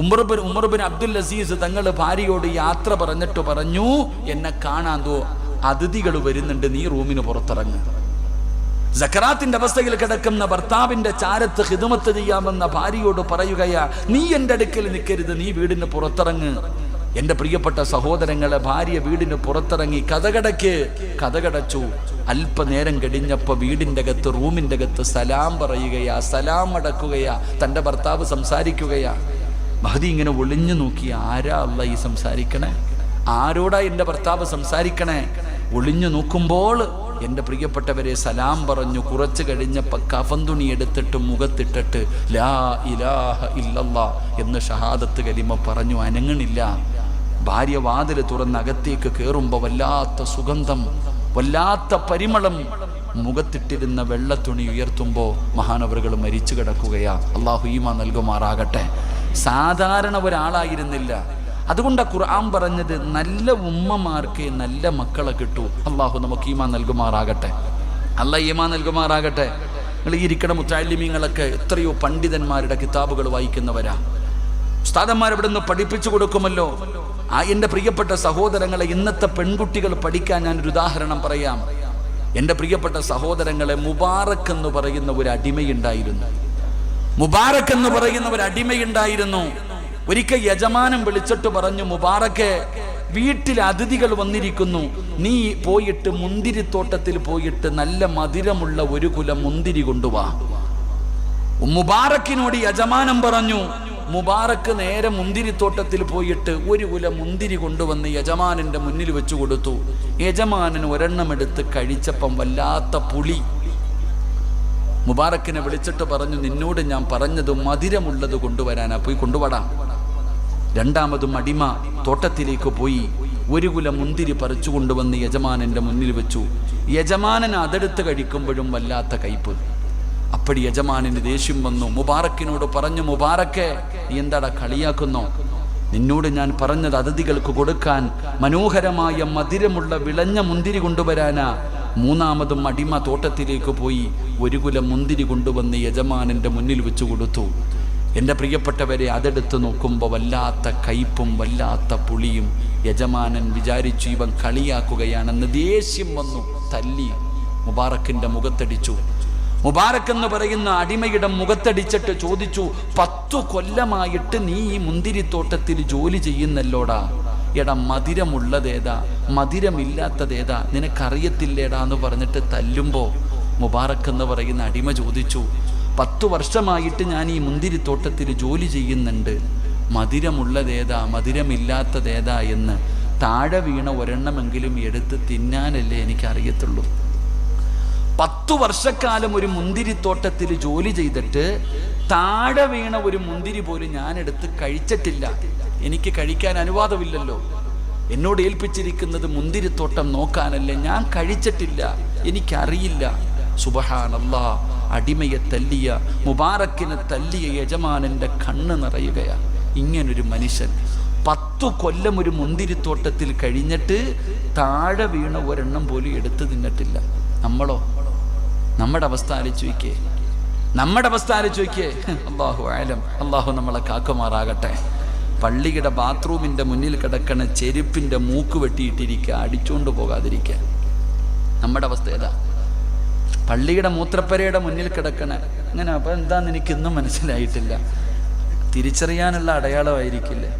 ഉമർ ഇബ്നു അബ്ദുൽ അസീസ് തങ്ങൾ ഭാര്യയോട് യാത്ര പറഞ്ഞിട്ട് പറഞ്ഞു, എന്നെ കാണാൻ അതിഥികൾ വരുന്നുണ്ട്, നീ റൂമിന് പുറത്തിറങ്ങ്. സക്കറാത്തിന്റെ അവസ്ഥയിൽ കിടക്കുന്ന ഭർത്താവിന്റെ ചാരത്ത് ഖിദ്മത്ത് ചെയ്യാമെന്ന ഭാര്യയോട് പറയുകയാ, നീ എൻ്റെ അടുക്കൽ നിൽക്കരുത്, നീ വീടിന് പുറത്തിറങ്ങ്. എൻ്റെ പ്രിയപ്പെട്ട സഹോദരങ്ങളെ, ഭാര്യ വീടിന് പുറത്തിറങ്ങി കഥകടച്ചു. അല്പനേരം കഴിഞ്ഞപ്പോൾ വീടിൻ്റെ അകത്ത്, റൂമിൻ്റെ അകത്ത് സലാം പറയുകയാ, സലാം അടക്കുകയാ. തൻ്റെ ഭർത്താവ് സംസാരിക്കുകയാ. മഹദി ഇങ്ങനെ ഒളിഞ്ഞു നോക്കി, ആരാ അല്ല ഈ സംസാരിക്കണേ? ആരോടാ എൻ്റെ ഭർത്താവ് സംസാരിക്കണേ? ഒളിഞ്ഞു നോക്കുമ്പോൾ എൻ്റെ പ്രിയപ്പെട്ടവരെ സലാം പറഞ്ഞു. കുറച്ച് കഴിഞ്ഞപ്പോൾ കഫൻ തുണി എടുത്തിട്ട് മുഖത്തിട്ടിട്ട് ലാ ഇലാഹ ഇല്ലല്ലാ എന്ന് ഷഹാദത്ത് കലിമ പറഞ്ഞു. അനങ്ങണില്ല. ഭാര്യ വാതിൽ തുറന്ന് അകത്തേക്ക് കയറുമ്പോൾ വല്ലാത്ത സുഗന്ധം, വല്ലാത്ത പരിമളം. മുഖത്തിട്ടിരുന്ന വെള്ളത്തുണി ഉയർത്തുമ്പോൾ മഹാനവറുകൾ മരിച്ചു കിടക്കുകയാ. അള്ളാഹു ഈമാൻ നൽകുമാറാകട്ടെ. സാധാരണ ഒരാളായിരുന്നില്ല. അതുകൊണ്ടാണ് ഖുർആൻ പറഞ്ഞത്, നല്ല ഉമ്മമാർക്ക് നല്ല മക്കളെ കിട്ടൂ. അള്ളാഹു നമുക്ക് ഈമാൻ നൽകുമാറാകട്ടെ. അള്ളാഹ് ഈമാൻ നൽകുമാറാകട്ടെ. നിങ്ങൾ ഈ ഇരിക്കണ മുത്തഅല്ലിമീങ്ങളൊക്കെ എത്രയോ പണ്ഡിതന്മാരുടെ കിതാബുകൾ വായിക്കുന്നവരാ. ഉസ്താദന്മാർ ഇവിടെ നിന്ന് പഠിപ്പിച്ചു കൊടുക്കുമല്ലോ. എൻ്റെ പ്രിയപ്പെട്ട സഹോദരങ്ങളെ, ഇന്നത്തെ പെൺകുട്ടികൾ പഠിക്കാൻ ഞാനൊരു ഉദാഹരണം പറയാം. എൻ്റെ പ്രിയപ്പെട്ട സഹോദരങ്ങളെ, മുബാറക്ക് എന്ന് പറയുന്ന ഒരു അടിമയുണ്ടായിരുന്നു. മുബാറക്ക് എന്ന് പറയുന്ന ഒരു അടിമയുണ്ടായിരുന്നു. ഒരിക്കൽ യജമാനൻ വിളിച്ചിട്ട് പറഞ്ഞു, മുബാറക്കെ, വീട്ടിൽ അതിഥികൾ വന്നിരിക്കുന്നു, നീ പോയിട്ട് മുന്തിരിത്തോട്ടത്തിൽ പോയിട്ട് നല്ല മധുരമുള്ള ഒരു കുലം മുന്തിരി കൊണ്ടുവാ. മുബാറക്കിനോട് യജമാനൻ പറഞ്ഞു. മുബാറക്ക് നേരെ മുന്തിരിത്തോട്ടത്തിൽ പോയിട്ട് ഒരു കുലം മുന്തിരി കൊണ്ടുവന്ന് യജമാനന്റെ മുന്നിൽ വെച്ചു കൊടുത്തു. യജമാനൻ ഒരെണ്ണം എടുത്ത് കഴിച്ചപ്പം വല്ലാത്ത പുളി. മുബാറക്കിനെ വിളിച്ചിട്ട് പറഞ്ഞു, നിന്നോട് ഞാൻ പറഞ്ഞത് മധുരമുള്ളത് കൊണ്ടുവരാനാ, പോയി കൊണ്ടുവടാം. രണ്ടാമതും അടിമ തോട്ടത്തിലേക്ക് പോയി ഒരു കുല മുന്തിരി പറിച്ചു കൊണ്ടുവന്ന് യജമാനന്റെ മുന്നിൽ വെച്ചു. യജമാനൻ അതെടുത്ത് കഴിക്കുമ്പോഴും വല്ലാത്ത കയ്പ്. അപ്പടി യജമാനന് ദേഷ്യം വന്നു. മുബാറക്കിനോട് പറഞ്ഞു, മുബാറക്കെ, നീ എന്താടാ കളിയാക്കുന്നോ? നിന്നോട് ഞാൻ പറഞ്ഞത് അതിഥികൾക്ക് കൊടുക്കാൻ മനോഹരമായ മധുരമുള്ള വിളഞ്ഞ മുന്തിരി കൊണ്ടുവരാനാ. മൂന്നാമതും അടിമ തോട്ടത്തിലേക്ക് പോയി ഒരു കുല മുന്തിരി കൊണ്ടുവന്ന് യജമാനന്റെ മുന്നിൽ വെച്ചു കൊടുത്തു. എൻ്റെ പ്രിയപ്പെട്ടവരെ, അതെടുത്ത് നോക്കുമ്പോൾ വല്ലാത്ത കയ്പും വല്ലാത്ത പുളിയും. യജമാനൻ വിചാരിച്ചു ഇവൻ കളിയാക്കുകയാണെന്ന്. ദേഷ്യം വന്നു, തല്ലി മുബാറക്കിന്റെ മുഖത്തടിച്ചു. മുബാറക്ക് എന്ന് പറയുന്ന അടിമയുടെ മുഖത്തടിച്ചിട്ട് ചോദിച്ചു, 10 കൊല്ലമായിട്ട് നീ ഈ മുന്തിരിത്തോട്ടത്തിൽ ജോലി ചെയ്യുന്നല്ലോടാ. എടാ, മധുരമുള്ളതേതാ മധുരമില്ലാത്തതേതാ നിനക്കറിയത്തില്ലേടാ എന്ന് പറഞ്ഞിട്ട് തല്ലുമ്പോ മുബാറക്ക് എന്ന് പറയുന്ന അടിമ ചോദിച്ചു, 10 വർഷമായിട്ട് ഞാൻ ഈ മുന്തിരിത്തോട്ടത്തിൽ ജോലി ചെയ്യുന്നുണ്ട്, മധുരമുള്ളതേതാ മധുരമില്ലാത്തതേതാ എന്ന് താഴെ വീണ ഒരെണ്ണമെങ്കിലും എടുത്ത് തിന്നാനല്ലേ എനിക്കറിയത്തുള്ളൂ. 10 വർഷക്കാലം ഒരു മുന്തിരിത്തോട്ടത്തിൽ ജോലി ചെയ്തിട്ട് താഴെ വീണ ഒരു മുന്തിരി പോലും ഞാൻ എടുത്ത് കഴിച്ചിട്ടില്ല. എനിക്ക് കഴിക്കാൻ അനുവാദമില്ലല്ലോ. എന്നോട് ഏൽപ്പിച്ചിരിക്കുന്നത് മുന്തിരിത്തോട്ടം നോക്കാനല്ലേ, ഞാൻ കഴിച്ചിട്ടില്ല, എനിക്കറിയില്ല. സുബ്ഹാനല്ലാഹ്, അടിമയെ തല്ലിയ, മുബാറക്കിനെ തല്ലിയ യജമാനന്റെ കണ്ണ് നിറയുകയാ. ഇങ്ങനൊരു മനുഷ്യൻ 10 കൊല്ലം ഒരു മുന്തിരിത്തോട്ടത്തിൽ കഴിഞ്ഞിട്ട് താഴെ വീണ ഒരെണ്ണം പോലും എടുത്തു തിന്നിട്ടില്ല. നമ്മളോ? നമ്മുടെ അവസ്ഥ ആലോചിക്കേ, നമ്മുടെ അവസ്ഥ ആലോചിക്കേ. അല്ലാഹു ആലം, അല്ലാഹു നമ്മളെ കാക്കുമാറാകട്ടെ. പള്ളിയുടെ ബാത്റൂമിന്റെ മുന്നിൽ കിടക്കണ ചെരുപ്പിന്റെ മൂക്ക് വെട്ടിയിട്ടിരിക്കുക, അടിച്ചുകൊണ്ട് പോകാതിരിക്കുക. നമ്മുടെ അവസ്ഥ ഏതാ? പള്ളിയുടെ മൂത്രപ്പരയുടെ മുന്നിൽ കിടക്കണ അങ്ങനെ. അപ്പൊ എന്താന്ന് എനിക്കിന്നും മനസ്സിലായിട്ടില്ല. തിരിച്ചറിയാനുള്ള അടയാളമായിരിക്കില്ലേ?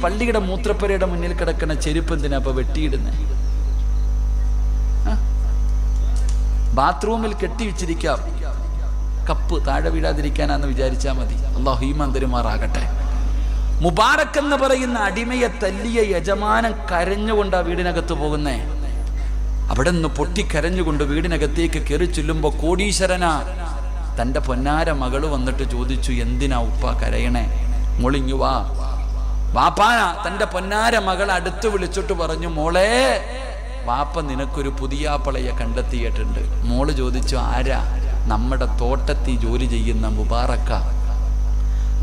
പള്ളിയുടെ മൂത്രപ്പരയുടെ മുന്നിൽ കിടക്കണ ചെരുപ്പ് എന്തിനാ അപ്പൊ വെട്ടിയിടുന്നേ? ബാത്റൂമിൽ കെട്ടിവെച്ചിരിക്കാം, കപ്പ് താഴെ വീഴാതിരിക്കാനാന്ന് വിചാരിച്ചാൽ മതി. അല്ലാഹു ഈമാൻ തരുമാറാകട്ടെ. മുബാറക്ക് എന്ന് പറയുന്ന അടിമയെ തല്ലിയ യജമാനൻ കരഞ്ഞുകൊണ്ടാ വീടിനകത്ത് പോകുന്നേ. അവിടെ നിന്ന് പൊട്ടിക്കരഞ്ഞുകൊണ്ട് വീടിനകത്തേക്ക് കയറി ചെല്ലുമ്പോ കോടീശ്വരനാ. തൻ്റെ പൊന്നാര മകള് വന്നിട്ട് ചോദിച്ചു, എന്തിനാ ഉപ്പ കരയണേ? മോളിങ്ങു വാ. വാപ്പാന തൻ്റെ പൊന്നാര മകൾ അടുത്ത് വിളിച്ചിട്ട് പറഞ്ഞു, മോളെ, വാപ്പ നിനക്കൊരു പുതിയാപ്പളയെ കണ്ടെത്തിയിട്ടുണ്ട്. മോള് ചോദിച്ചു, ആരാ? നമ്മുടെ തോട്ടത്തിൽ ജോലി ചെയ്യുന്ന മുബാറക്ക.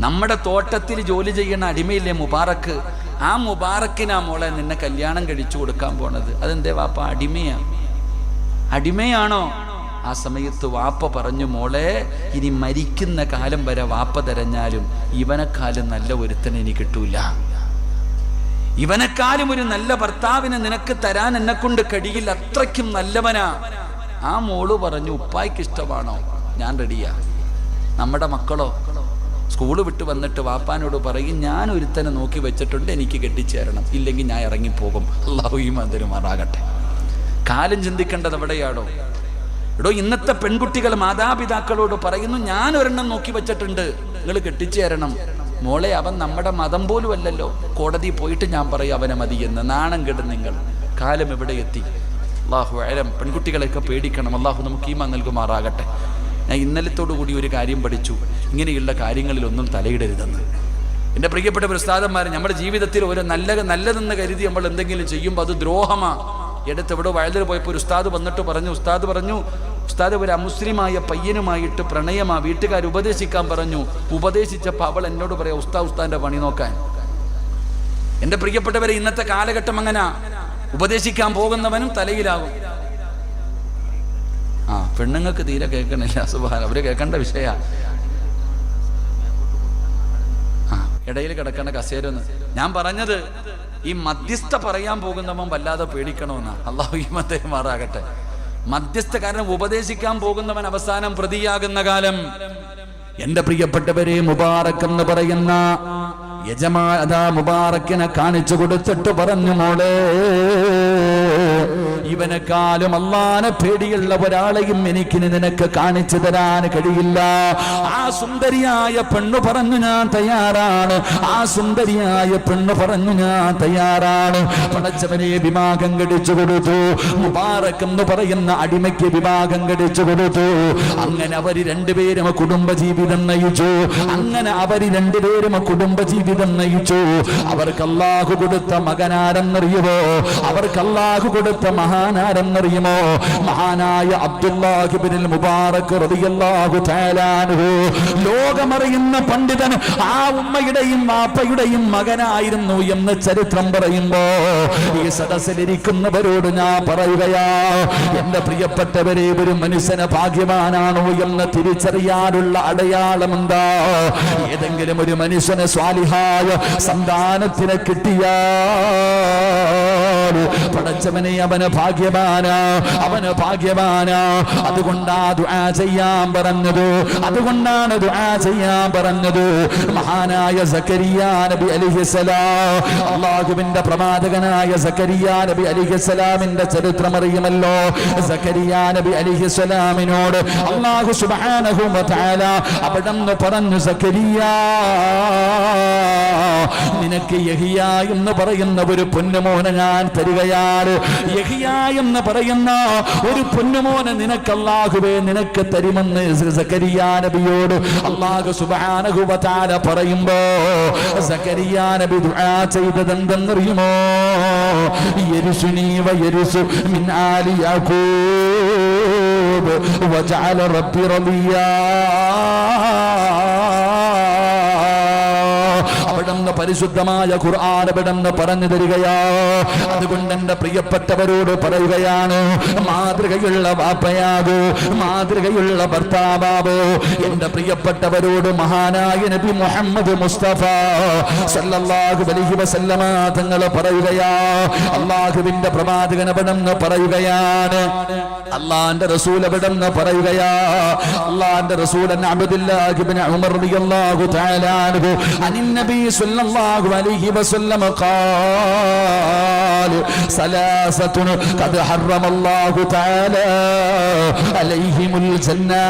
നമ്മുടെ തോട്ടത്തിൽ ജോലി ചെയ്യുന്ന അടിമയില്ലേ മുബാറക്ക്? ആ മുബാറക്കിനാ മോളെ നിന്നെ കല്യാണം കഴിച്ചു കൊടുക്കാൻ പോണത്. അതെന്തേ വാപ്പ? അടിമയാണോ? ആ സമയത്ത് വാപ്പ പറഞ്ഞു, മോളെ, ഇനി മരിക്കുന്ന കാലം വരെ വാപ്പ തെരഞ്ഞാലും ഇവനെക്കാളും നല്ല ഒരുത്തനെ ഇനി കിട്ടൂല. ഇവനെക്കാളും ഒരു നല്ല ഭർത്താവിനെ നിനക്ക് തരാൻ എന്നെ കൊണ്ട് കഴിയില്ല, അത്രയ്ക്കും നല്ലവനാ. ആ മോള് പറഞ്ഞു, ഉപ്പായ്ക്ക് ഇഷ്ടമാണോ? ഞാൻ റെഡിയാ. നമ്മുടെ മക്കളോ സ്കൂള് വിട്ട് വന്നിട്ട് വാപ്പാനോട് പറയും, ഞാൻ ഒരുത്തനെ നോക്കി വെച്ചിട്ടുണ്ട്, എനിക്ക് കെട്ടിച്ചേരണം, ഇല്ലെങ്കിൽ ഞാൻ ഇറങ്ങിപ്പോകും. അല്ലാഹു ഈമാൻ തരുമാറാകട്ടെ. കാലം ചിന്തിക്കേണ്ടത് എവിടെയാണോ? എടോ, ഇന്നത്തെ പെൺകുട്ടികൾ മാതാപിതാക്കളോട് പറയുന്നു, ഞാൻ ഒരെണ്ണം നോക്കി വെച്ചിട്ടുണ്ട്, നിങ്ങൾ കെട്ടിച്ചേരണം. മോളെ, അവൻ നമ്മുടെ മതം പോലും അല്ലല്ലോ. കോടതി പോയിട്ട് ഞാൻ പറയും അവനെ മതിയെന്ന്. നാണം കെടും നിങ്ങൾ. കാലം എവിടെ എത്തി? അല്ലാഹു അലം. പെൺകുട്ടികളെയൊക്കെ പേടിക്കണം. അല്ലാഹു നമുക്ക് ഈമാൻ നൽകുമാറാകട്ടെ. ഞാൻ ഇന്നലത്തോടു കൂടി ഒരു കാര്യം പഠിച്ചു, ഇങ്ങനെയുള്ള കാര്യങ്ങളിലൊന്നും തലയിടരുതെന്ന്. എൻ്റെ പ്രിയപ്പെട്ട ഉസ്താദന്മാർ, നമ്മുടെ ജീവിതത്തിൽ ഒരു നല്ലതെന്ന് കരുതി നമ്മൾ എന്തെങ്കിലും ചെയ്യുമ്പോൾ അത് ദ്രോഹമാണ്. എടുത്ത് എവിടെ വയലിൽ പോയപ്പോൾ ഒരു ഉസ്താദ് വന്നിട്ട് പറഞ്ഞു, ഉസ്താദ് ഒരു അമുസ്ലിമായ പയ്യനുമായിട്ട് പ്രണയമാ, വീട്ടുകാർ ഉപദേശിക്കാൻ പറഞ്ഞു. ഉപദേശിച്ചപ്പോൾ അവൾ എന്നോട് പറയാം, ഉസ്താദിന്റെ പണി നോക്കാൻ. എൻ്റെ പ്രിയപ്പെട്ടവരെ, ഇന്നത്തെ കാലഘട്ടം അങ്ങനെ. ഉപദേശിക്കാൻ പോകുന്നവനും തലയിലാകും. പെണ്ണുങ്ങൾക്ക് തീരെ കേൾക്കണില്ല. സുബ്ഹാനല്ലാഹ്, അവര് കേൾക്കേണ്ട വിഷയ. ഇടയിൽ കിടക്കേണ്ട കസേരന്ന് ഞാൻ പറഞ്ഞത്. ഈ മധ്യസ്ഥ പറയാൻ പോകുന്നവൻ വല്ലാതെ പേടിക്കണമെന്നാ. അല്ലാഹു ഈമാൻ തരുമാറാകട്ടെ. മധ്യസ്ഥ, കാരണം ഉപദേശിക്കാൻ പോകുന്നവൻ അവസാനം പ്രതിയാകുന്ന കാലം. എന്റെ പ്രിയപ്പെട്ടവരെ, മുബാറക്ക് എന്ന് പറയുന്ന യജമാൻ അതാ മുബാറക്കിനെ കാണിച്ചു കൊടുത്തിട്ട് പറഞ്ഞു, മോളെ, ഇവനെക്കാളും അല്ലാഹുവിനെ പേടിയുള്ള ഒരാളെയും എനിക്കിനി നിനക്ക് കാണിച്ചു തരാൻ കഴിയില്ല. ആ സുന്ദരിയായ പെണ്ണു പറഞ്ഞു, ഞാൻ തയ്യാറാണ്. ആ സുന്ദരിയായ പെണ്ണു പറഞ്ഞു, ഞാൻ തയ്യാറാണ്. പടച്ചവനെ വിവാഹം കഴിച്ചു കൊടുത്തു. മുബാറക്ക് എന്ന് പറയുന്ന അടിമയ്ക്ക് വിവാഹം കഴിച്ചു കൊടുത്തു. അങ്ങനെ അവര് രണ്ടുപേരും കുടുംബജീവിതം നയിച്ചു. അങ്ങനെ അവര് രണ്ടുപേരും കുടുംബജീവിതം ജീവിതം നയിച്ചു. അവർക്ക് അല്ലാഹു കൊടുത്ത മകനാരെന്നറിയുമോ? അവർക്ക് അല്ലാഹു കൊടുത്ത മഹാനാരെന്നറിയുമോ? മഹാനായ അബ്ദുല്ലാഹ് ഇബ്നുൽ മുബാറക് റളിയല്ലാഹു തആല അൻഹു, ലോകമറിയുന്ന പണ്ഡിതൻ, ആ ഉമ്മയുടെയും വാപ്പയുടെയും മകനായിരുന്നു എന്ന് ചരിത്രം പറയുമ്പോ ഈ സദസ്സിലിരിക്കുന്നവരോട് ഞാൻ പറയുകയാ, എന്റെ പ്രിയപ്പെട്ടവരെ, ഒരു മനുഷ്യന് ഭാഗ്യവാനാണോ എന്ന് തിരിച്ചറിയാനുള്ള അടയാളം എന്താ? ഏതെങ്കിലും ഒരു മനുഷ്യന് സ്വാലിഹായ സന്താനത്തിനെ കിട്ടിയാൽ പടച്ചവനെ അവന് ഭാഗ്യവാനാ, അവന് ഭാഗ്യവാനാ. അതുകൊണ്ടാണ് ദുആ ചെയ്യാൻ പറഞ്ഞത്, അതുകൊണ്ടാണ് ദുആ ചെയ്യാൻ പറഞ്ഞത്. മഹാനായ സക്കരിയ നബി അലൈഹിസ്സലാം, അല്ലാഹുവിന്റെ പ്രവാചകനായ സക്കരിയ നബി അലൈഹിസ്സലാമിന്റെ ചരിത്രം അറിയുമല്ലോ. സക്കരിയ നബി അലൈഹിസ്സലാമിനോട് അല്ലാഹു സുബ്ഹാനഹു വ തആല അവിടുന്ന് പറഞ്ഞു, സക്കരിയ, നിനക്ക് യഹിയ എന്ന് പറയുന്ന ഒരു പൊന്നുമോനെ ഞാൻ തരികയാണ്. യഹിയ എന്ന് പറയുന്ന ഒരു പൊന്നുമോനെ നിനക്ക് അല്ലാഹുവേ നിനക്ക് തരുമെന്ന് സക്കരിയ നബിയോട് അല്ലാഹു സുബ്ഹാനഹു വ തആല പറയുമ്പോ സക്കരിയ നബി ദുആ ചെയ്തത് എന്തെന്നറിയുമോ? യരിസുനി വ യരിസു മിൻ ആലി യാകൂബ് വജഅല റബ്ബി റളിയാ. അവിടുന്ന് പരിശുദ്ധമായ ഖുർആൻ അവിടുന്ന് പറഞ്ഞു തരികയാ. അതുകൊണ്ട് എന്റെ പ്രിയപ്പെട്ടവരോട് പറയുകയാണ്, മാതൃകയുള്ള വാപ്പയാകൂ, മാതൃകയുള്ള ഭർത്താവോ. എന്റെ പ്രിയപ്പെട്ടവരോട് മഹാനായ നബി മുഹമ്മദ് മുസ്തഫ സല്ലല്ലാഹു അലൈഹി വസല്ലമ തങ്ങൾ പറയുകയാ, അല്ലാഹുവിന്റെ പ്രവാചകൻ അവിടുന്ന് പറയുകയാണ്, അല്ലാഹുവിന്റെ റസൂൽ അവിടുന്ന് പറയുകയാ, അല്ലാഹുവിന്റെ റസൂൽ അബ്ദുല്ലാഹ് ഇബ്നു ഉമർ റളിയല്ലാഹു തആല അൻഹു അനിൻ നബി സല്ലല്ലാഹു അലൈഹി വസല്ലം ഖാല സലാസത്തുൻ ഖദ് ഹറമല്ലാഹു തആല അലൈഹിമുൽ ജന്നാ.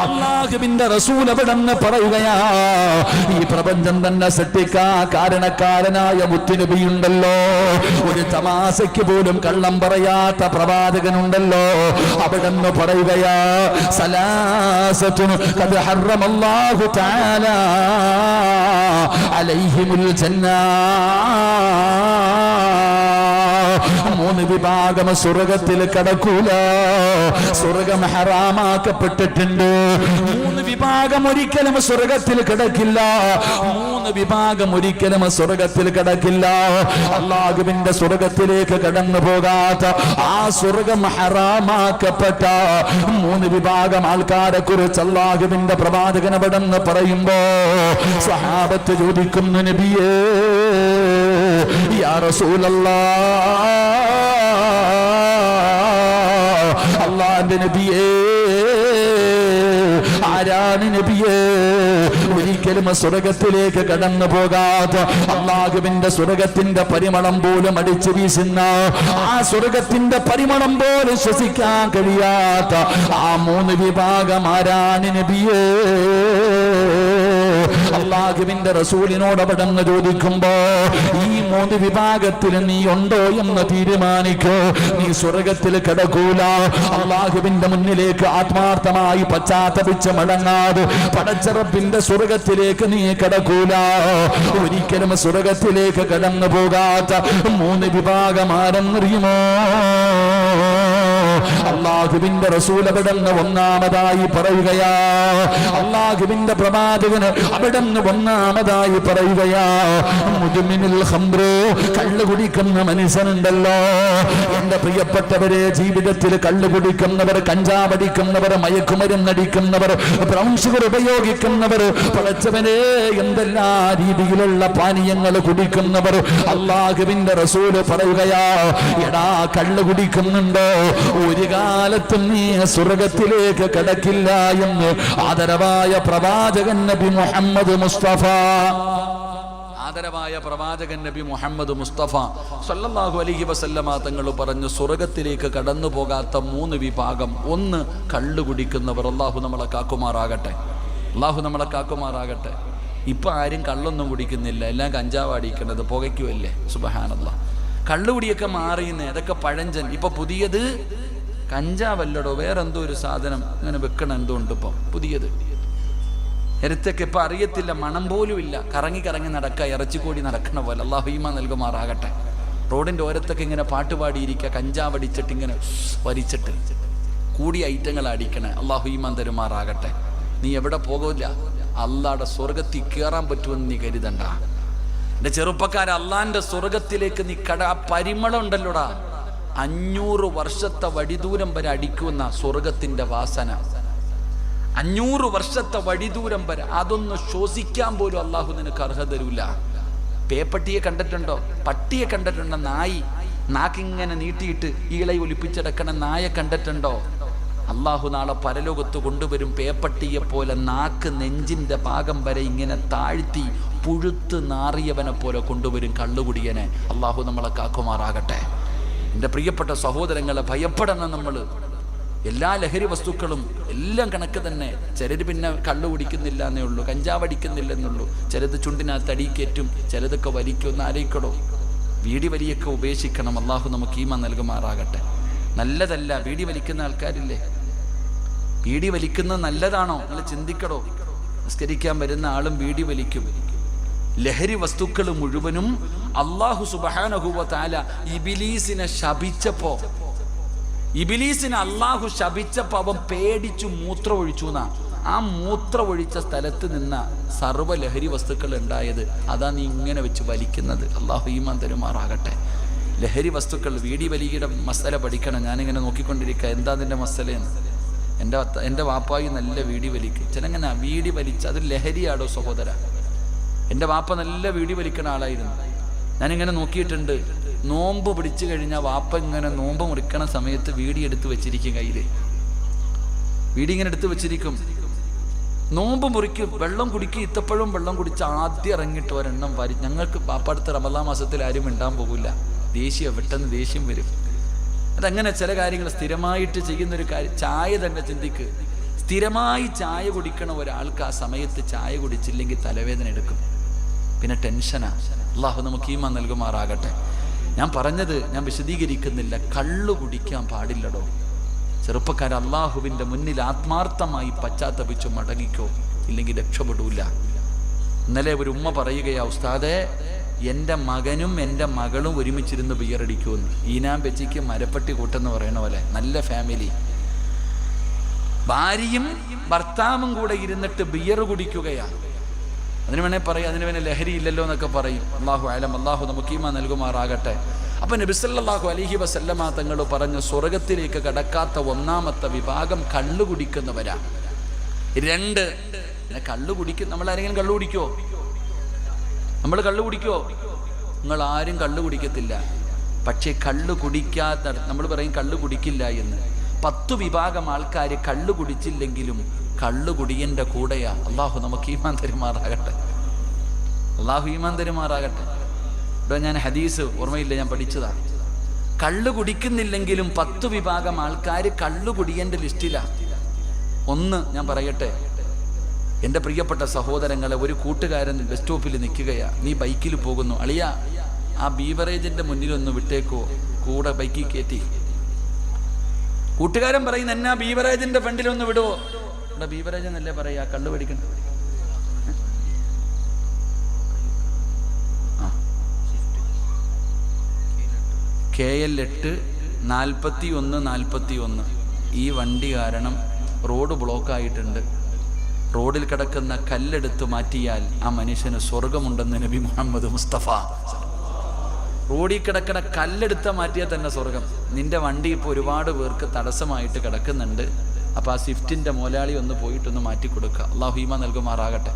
അല്ലാഹുവിന്റെ റസൂൽ അവിടുന്ന് പറയുകയാ, ഈ പ്രപഞ്ചം തന്നെ സൃഷ്ടിക്കാ കാരണക്കാരനായ മുത്തുനബിയുണ്ടല്ലോ, ഒരു തമാശയ്ക്ക് പോലും കള്ളം പറയാത്ത പ്രവാചകനുണ്ടല്ലോ, അവിടുന്ന് പറയുകയാ, സലാസത്തുൻ ഖദ് ഹറമല്ലാഹു തആല അലൈഹിമുൽ ജന്നാ. മൂന്ന് വിഭാഗം സ്വർഗത്തിൽ കടക്കൂല, സ്വർഗം ഹറാമാക്കപ്പെട്ടിട്ടുണ്ട്. മൂന്ന് വിഭാഗം ഒരിക്കലും സ്വർഗത്തിൽ കിടക്കില്ല, മൂന്ന് വിഭാഗം ഒരിക്കലും സ്വർഗത്തിൽ കിടക്കില്ല. അല്ലാഹുവിന്റെ സ്വർഗത്തിലേക്ക് കടന്നു പോകാത്ത, ആ സ്വർഗം ഹറാമാക്കപ്പെട്ട മൂന്ന് വിഭാഗം ആൾക്കാരെ കുറിച്ച് അല്ലാഹുവിന്റെ പ്രവാചകൻ അവിടുന്ന് പറയുമ്പോ സ്വഹാബത്ത് ചോദിക്കുന്നു, നബിയേ യാ റസൂലല്ലാഹ്, അല്ലാഹുവിന്റെ നബിയേ, ആരാണ് നബിയേ? ഒരിക്കലും സ്വർഗത്തിലേക്ക് കടന്നു പോകാത്ത, അല്ലാഹുവിന്റെ സ്വർഗത്തിന്റെ പരിമളം പോലും അടിച്ചു വീശുന്ന, ആ സ്വർഗത്തിന്റെ പരിമളം പോലും ശ്വസിക്കാൻ കഴിയാത്ത ആ മൂന്ന് വിഭാഗം ആരാണ് നബിയേ? അല്ലാഹുവിന്റെ റസൂലിനോട് അവിടുന്ന് ചോദിക്കുമ്പോ, ഈ മൂന്ന് വിഭാഗത്തിൽ നീ ഉണ്ടോ എന്ന് തീരുമാനിക്കോ, നീ സ്വർഗത്തിൽ കിടക്കൂല. അല്ലാഹുവിന്റെ മുന്നിലേക്ക് ആത്മാർത്ഥമായി പശ്ചാത്തപിച്ച് മടങ്ങാതെ പടച്ച റബ്ബിന്റെ സ്വർഗത്തിലേക്ക് നീ കിടക്കൂല. ഒരിക്കലും സ്വർഗത്തിലേക്ക് കടന്നു പോകാത്ത മൂന്ന് വിഭാഗം ആരെന്നറിയുമോ? അല്ലാഹുവിന്റെ റസൂൽ അവിടുന്ന് ഒന്നാമതായി പറയുകയാ, അല്ലാഹുവിന്റെ പ്രവാചകന് അവിടുന്ന് ഒന്നാമതായി പറയുകയാ, മുദ്മിനുൽ ഖംറ്, കള്ള് കുടിക്കുന്ന മനുഷ്യനുണ്ടല്ലോ. എന്റെ പ്രിയപ്പെട്ടവരെ, ജീവിതത്തിൽ കള്ള് കുടിക്കുന്നവർ, കഞ്ചാവടിക്കുന്നവർ, മയക്കുമരുന്നടിക്കുന്നവർ, ബ്രൗൺ ഷുഗർ ഉപയോഗിക്കുന്നവർ, പടച്ചവനെ എന്തെല്ലാ രീതിയിലുള്ള പാനീയങ്ങൾ കുടിക്കുന്നവർ, അല്ലാഹുവിന്റെ റസൂൽ പറയുകയാ, എടാ കള്ള് കുടിക്കുന്നുണ്ടോ, ഒരു കാലത്തും നീ സ്വർഗത്തിലേക്ക് കടക്കില്ല എന്ന് ആദരവായ പ്രവാചകൻ നബി മുഹമ്മദ് മുസ്തഫ, ആദരവായ പ്രവാചകൻ നബി മുഹമ്മദ് മുസ്തഫ സല്ലല്ലാഹു അലൈഹി വസല്ലമ തങ്ങൾ പറഞ്ഞു, സ്വർഗത്തിലേക്ക് കടന്നു പോകാത്ത മൂന്ന് വിഭാഗം. ഒന്ന്, കള്ളു കുടിക്കുന്നവർ. അല്ലാഹു നമ്മളെ കാക്കുമാറാകട്ടെ, അല്ലാഹു നമ്മളെ കാക്കുമാറാകട്ടെ. ഇപ്പൊ ആരും കള്ളൊന്നും കുടിക്കുന്നില്ല, എല്ലാം കഞ്ചാവ് അടിക്കുന്നത്, പുകയ്ക്കുമല്ലേ. സുബ്ഹാനല്ലാഹ്. കള്ളുകുടിയൊക്കെ മാറിയുന്നേ, അതൊക്കെ പഴഞ്ചൻ. ഇപ്പൊ പുതിയത് കഞ്ചാവല്ലടോ, വേറെന്തോ ഒരു സാധനം ഇങ്ങനെ വെക്കണം, എന്തോ ഉണ്ട് ഇപ്പം പുതിയത്. നേരത്തൊക്കെ ഇപ്പം അറിയത്തില്ല, മണം പോലും ഇല്ല, കറങ്ങി കറങ്ങി നടക്കുക, ഇറച്ചിക്കോടി നടക്കണ പോലെ. അല്ലാഹു ഈമാൻ നൽകുമാറാകട്ടെ. റോഡിൻ്റെ ഓരത്തൊക്കെ ഇങ്ങനെ പാട്ടുപാടിയിരിക്കുക, കഞ്ചാവടിച്ചിട്ട് ഇങ്ങനെ വലിച്ചിട്ട് കൂടിയ ഐറ്റങ്ങൾ അടിക്കണേ. അല്ലാഹു ഈമാൻ തരുമാറാകട്ടെ. നീ എവിടെ പോകില്ല, അള്ളാഹുടെ സ്വർഗത്തിൽ കയറാൻ പറ്റുമെന്ന് നീ കരുതണ്ട. എൻ്റെ ചെറുപ്പക്കാരെ, അള്ളാഹിൻ്റെ സ്വർഗത്തിലേക്ക് നീ പരിമളം ഉണ്ടല്ലോടാ, 500 വർഷത്തെ വഴിദൂരം വരെ അടിക്കുന്ന സ്വർഗത്തിൻ്റെ വാസന. 500 വർഷത്തെ വഴിദൂരം വരെ അതൊന്ന് ശ്വസിക്കാൻ പോലും അള്ളാഹു നിനക്ക് അർഹത തരൂല. പേപ്പട്ടിയെ കണ്ടിട്ടുണ്ടോ? പട്ടിയെ കണ്ടിട്ടുണ്ടോ? നാക്കിങ്ങനെ നീട്ടിയിട്ട് ഈളെ ഒലിപ്പിച്ചെടുക്കണ നായെ കണ്ടിട്ടുണ്ടോ? അള്ളാഹു നാളെ പരലോകത്ത് കൊണ്ടുവരും പേപ്പട്ടിയെ പോലെ നാക്ക് നെഞ്ചിൻ്റെ ഭാഗം വരെ ഇങ്ങനെ താഴ്ത്തി പുഴുത്ത് നാറിയവനെ പോലെ കൊണ്ടുവരും കള്ളുകുടിയനെ. അള്ളാഹു നമ്മളെ കാക്കുമാറാകട്ടെ. എൻ്റെ പ്രിയപ്പെട്ട സഹോദരങ്ങളെ, ഭയപ്പെടണം നമ്മൾ. എല്ലാ ലഹരി വസ്തുക്കളും എല്ലാം കണക്ക് തന്നെ. ചിലർ പിന്നെ കള്ളു കുടിക്കുന്നില്ല എന്നേ ഉള്ളൂ, കഞ്ചാവ് അടിക്കുന്നില്ലെന്നുള്ളൂ. ചിലത് ചുണ്ടിനകത്ത് അടിക്കേറ്റും, ചിലതൊക്കെ വലിക്കുമെന്ന് ആലോചിക്കണോ? വീടി വലിയൊക്കെ ഉപേക്ഷിക്കണം. അള്ളാഹു നമുക്ക് ഈമാൻ നൽകുമാറാകട്ടെ. നല്ലതല്ല. വീടി വലിക്കുന്ന ആൾക്കാരില്ലേ, വീടി വലിക്കുന്നത് നല്ലതാണോ? നിങ്ങൾ ചിന്തിക്കടോ. നിസ്കരിക്കാൻ വരുന്ന ആളും വീടി വലിക്കും. ലഹരി വസ്തുക്കൾ മുഴുവനും അല്ലാഹു സുബ്ഹാനഹു വ തആല ഇബ്ലീസിനെ ശപിച്ചപ്പോ, ഇബ്ലീസിനെ അല്ലാഹു ശപിച്ചപ്പോൾ അവൻ പേടിച്ചു മൂത്രമൊഴിച്ചു എന്നാ. ആ മൂത്രമൊഴിച്ച സ്ഥലത്ത് നിന്ന സർവ്വ ലഹരി വസ്തുക്കൾ ഉണ്ടായത്. അതാ നീ ഇങ്ങനെ വെച്ച് വലിക്കുന്നത്. അല്ലാഹു ഈമാൻ തരുമാറാകട്ടെ. ലഹരി വസ്തുക്കൾ, വീടി വലിയുടെ മസല പഠിക്കണം. ഞാനിങ്ങനെ നോക്കിക്കൊണ്ടിരിക്കുക, എന്താ അതിൻ്റെ മസലയെന്ന്. എൻ്റെ വാപ്പായി നല്ല വീടി വലിക്കും. ചിലങ്ങനെ വീടി വലിച്ച അത് ലഹരിയാടോ സഹോദര. എൻ്റെ വാപ്പ നല്ല വീടി വലിക്കുന്ന ആളായിരുന്നു. ഞാനിങ്ങനെ നോക്കിയിട്ടുണ്ട്. നോമ്പ് പിടിച്ചു കഴിഞ്ഞാൽ വാപ്പ ഇങ്ങനെ നോമ്പ് മുറിക്കണ സമയത്ത് വീടി എടുത്ത് വെച്ചിരിക്കും കയ്യിൽ. വീടി ഇങ്ങനെ എടുത്ത് വെച്ചിരിക്കും. നോമ്പ് മുറിക്കും, വെള്ളം കുടിക്കും. ഇത്തപ്പഴും വെള്ളം കുടിച്ച് ആദ്യം ഇറങ്ങിയിട്ട് ഒരെണ്ണം വാരി. ഞങ്ങൾക്ക് വാപ്പടുത്ത റമദാൻ മാസത്തിൽ ആരും മിണ്ടാൻ പോകില്ല. പെട്ടെന്ന് ദേഷ്യം വരും. അതങ്ങനെ ചില കാര്യങ്ങൾ സ്ഥിരമായിട്ട് ചെയ്യുന്നൊരു കാര്യം. ചായ തന്നെ ചിന്തിക്ക്. സ്ഥിരമായി ചായ കുടിക്കണ ഒരാൾക്ക് ആ സമയത്ത് ചായ കുടിച്ചില്ലെങ്കിൽ തലവേദന എടുക്കും, പിന്നെ ടെൻഷനാ. അല്ലാഹു നമുക്ക് ഈമാൻ നൽകുമാറാകട്ടെ. ഞാൻ പറഞ്ഞത് ഞാൻ വിശദീകരിക്കുന്നില്ല. കള്ളു കുടിക്കാൻ പാടില്ലടോ ചെറുപ്പക്കാർ. അള്ളാഹുവിൻ്റെ മുന്നിൽ ആത്മാർത്ഥമായി പശ്ചാത്തപിച്ചു മടങ്ങിക്കോ, ഇല്ലെങ്കിൽ രക്ഷപ്പെടൂല. ഇന്നലെ ഒരു ഉമ്മ പറയുകയാ, ഉസ്താദേ എൻ്റെ മകനും എൻ്റെ മകളും ഒരുമിച്ചിരുന്ന് ബിയറടിക്കുമെന്ന്. ഈനാം വെച്ചിക്ക് മരപ്പട്ടി കൂട്ടെന്ന് പറയണ പോലെ. നല്ല ഫാമിലി, ഭാര്യയും ഭർത്താവും കൂടെ ഇരുന്നിട്ട് ബിയർ കുടിക്കുകയാണ്. അതിന് വേണേൽ പറയാം, അതിന് വേണേൽ ലഹരി ഇല്ലല്ലോ എന്നൊക്കെ പറയും. അല്ലാഹു അലം. അല്ലാഹു നമുക്ക് ഈമാൻ നൽകുമാറാകട്ടെ. അപ്പം നബി സല്ലല്ലാഹു അലൈഹി വസല്ലമ തങ്ങൾ പറഞ്ഞു, സ്വർഗത്തിലേക്ക് കടക്കാത്ത ഒന്നാമത്തെ വിഭാഗം കള്ളു കുടിക്കുന്നവരാ. 2, കള്ളു കുടിക്കും. നമ്മളാരെങ്കിലും കള്ളു കുടിക്കുമോ? നമ്മൾ കള്ളു കുടിക്കുമോ? നിങ്ങൾ ആരും കള്ളു കുടിക്കത്തില്ല. പക്ഷേ കള്ളു കുടിക്കാത്ത, നമ്മൾ പറയും കള്ളു കുടിക്കില്ല എന്ന്. 10 വിഭാഗം ആൾക്കാർ കള്ളു കുടിച്ചില്ലെങ്കിലും കള്ളു കുടിയൻ്റെ കൂടെയാ. അള്ളാഹു നമുക്ക് ഈമാൻ തരുമാറാകട്ടെ. അള്ളാഹു ഈമാൻ തരുമാറാകട്ടെ. ഇവിടെ ഞാൻ ഹദീസ് ഓർമ്മയില്ല, ഞാൻ പഠിച്ചതാണ്. കള്ളു കുടിക്കുന്നില്ലെങ്കിലും 10 വിഭാഗം ആൾക്കാർ കള്ളു കുടിയൻ്റെ ലിസ്റ്റിലാണ്. 1 ഞാൻ പറയട്ടെ, എൻ്റെ പ്രിയപ്പെട്ട സഹോദരങ്ങളെ, ഒരു കൂട്ടുകാരൻ ബസ് സ്റ്റോപ്പിൽ നിൽക്കുകയാ. നീ ബൈക്കിൽ പോകുന്നു. അളിയ, ആ ബീവറേജിൻ്റെ മുന്നിലൊന്ന് വിട്ടേക്കോ, കൂടെ ബൈക്കിൽ കയറ്റി. കൂട്ടുകാരൻ പറയുന്ന, എന്നാ ബീവറേജിൻ്റെ ഫ്രണ്ടിലൊന്ന് വിടുവോ? ഇവിടെ ബീവറേജ് എന്നല്ലേ പറയാ, കള്ളു പിടിക്കണ്ട. KL 84141. ഈ വണ്ടി കാരണം റോഡ് ബ്ലോക്കായിട്ടുണ്ട്. റോഡിൽ കിടക്കുന്ന കല്ലെടുത്ത് മാറ്റിയാൽ ആ മനുഷ്യന് സ്വർഗമുണ്ടെന്ന് നബി മുഹമ്മദ് മുസ്തഫ. റോഡിൽ കിടക്കുന്ന കല്ലെടുത്ത് മാറ്റിയാൽ തന്നെ സ്വർഗം. നിന്റെ വണ്ടി ഇപ്പോൾ ഒരുപാട് പേർക്ക് തടസ്സമായിട്ട് കിടക്കുന്നുണ്ട്. അപ്പോൾ ആ സ്വിഫ്റ്റിൻ്റെ മുതലാളി ഒന്ന് പോയിട്ടൊന്ന് മാറ്റിക്കൊടുക്കുക. അല്ലാഹു ഈമാൻ നൽകുമാറാകട്ടെ.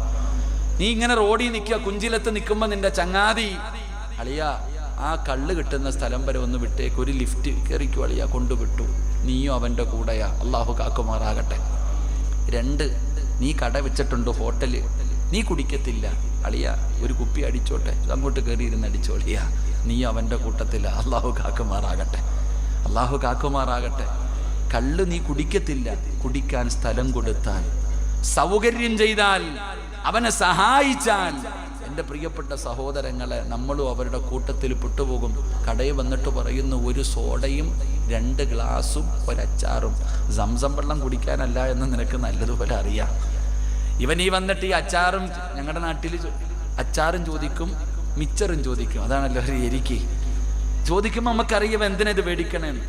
നീ ഇങ്ങനെ റോഡിൽ നിൽക്കുക, കുഞ്ചിലത്ത് നിൽക്കുമ്പോൾ നിന്റെ ചങ്ങാതി, അളിയ ആ കള്ള് കിട്ടുന്ന സ്ഥലം വരെ ഒന്ന് വിട്ടേക്ക്, ഒരു ലിഫ്റ്റ് കയറിക്കോ അളിയ, കൊണ്ടുവിട്ടു. നീയും അവൻ്റെ കൂടെയാ. അല്ലാഹു കാക്കുമാറാകട്ടെ. 2, നീ കട വെച്ചിട്ടുണ്ട്, ഹോട്ടല്, നീ കുടിക്കത്തില്ല. അളിയ ഒരു കുപ്പി അടിച്ചോട്ടെ, അങ്ങോട്ട് കയറിയിരുന്ന് അടിച്ചോളിയ, നീ അവൻ്റെ കൂട്ടത്തില്ല. അല്ലാഹു കാക്കുമാറാകട്ടെ. അല്ലാഹു കാക്കുമാറാകട്ടെ. കള്ള് നീ കുടിക്കത്തില്ല. കുടിക്കാൻ സ്ഥലം കൊടുത്താൽ, സൗകര്യം ചെയ്താൽ, അവനെ സഹായിച്ചാൽ, എൻ്റെ പ്രിയപ്പെട്ട സഹോദരങ്ങളെ, നമ്മളും അവരുടെ കൂട്ടത്തിൽ പെട്ടുപോകും. കടയിൽ വന്നിട്ട് പറയുന്നു, ഒരു സോഡയും 2 ഗ്ലാസും ഒരച്ചാറും. സംസം വെള്ളം കുടിക്കാനല്ല എന്ന് നിനക്ക് നല്ലതുപോലെ അറിയാം. ഇവൻ ഈ വന്നിട്ട് ഈ അച്ചാറും, ഞങ്ങളുടെ നാട്ടിൽ അച്ചാറും ചോദിക്കും, മിച്ചറും ചോദിക്കും. അതാണല്ലോ എരിക്ക് ചോദിക്കുമ്പോൾ നമുക്കറിയാം എന്തിനാ ഇത് മേടിക്കണേന്ന്.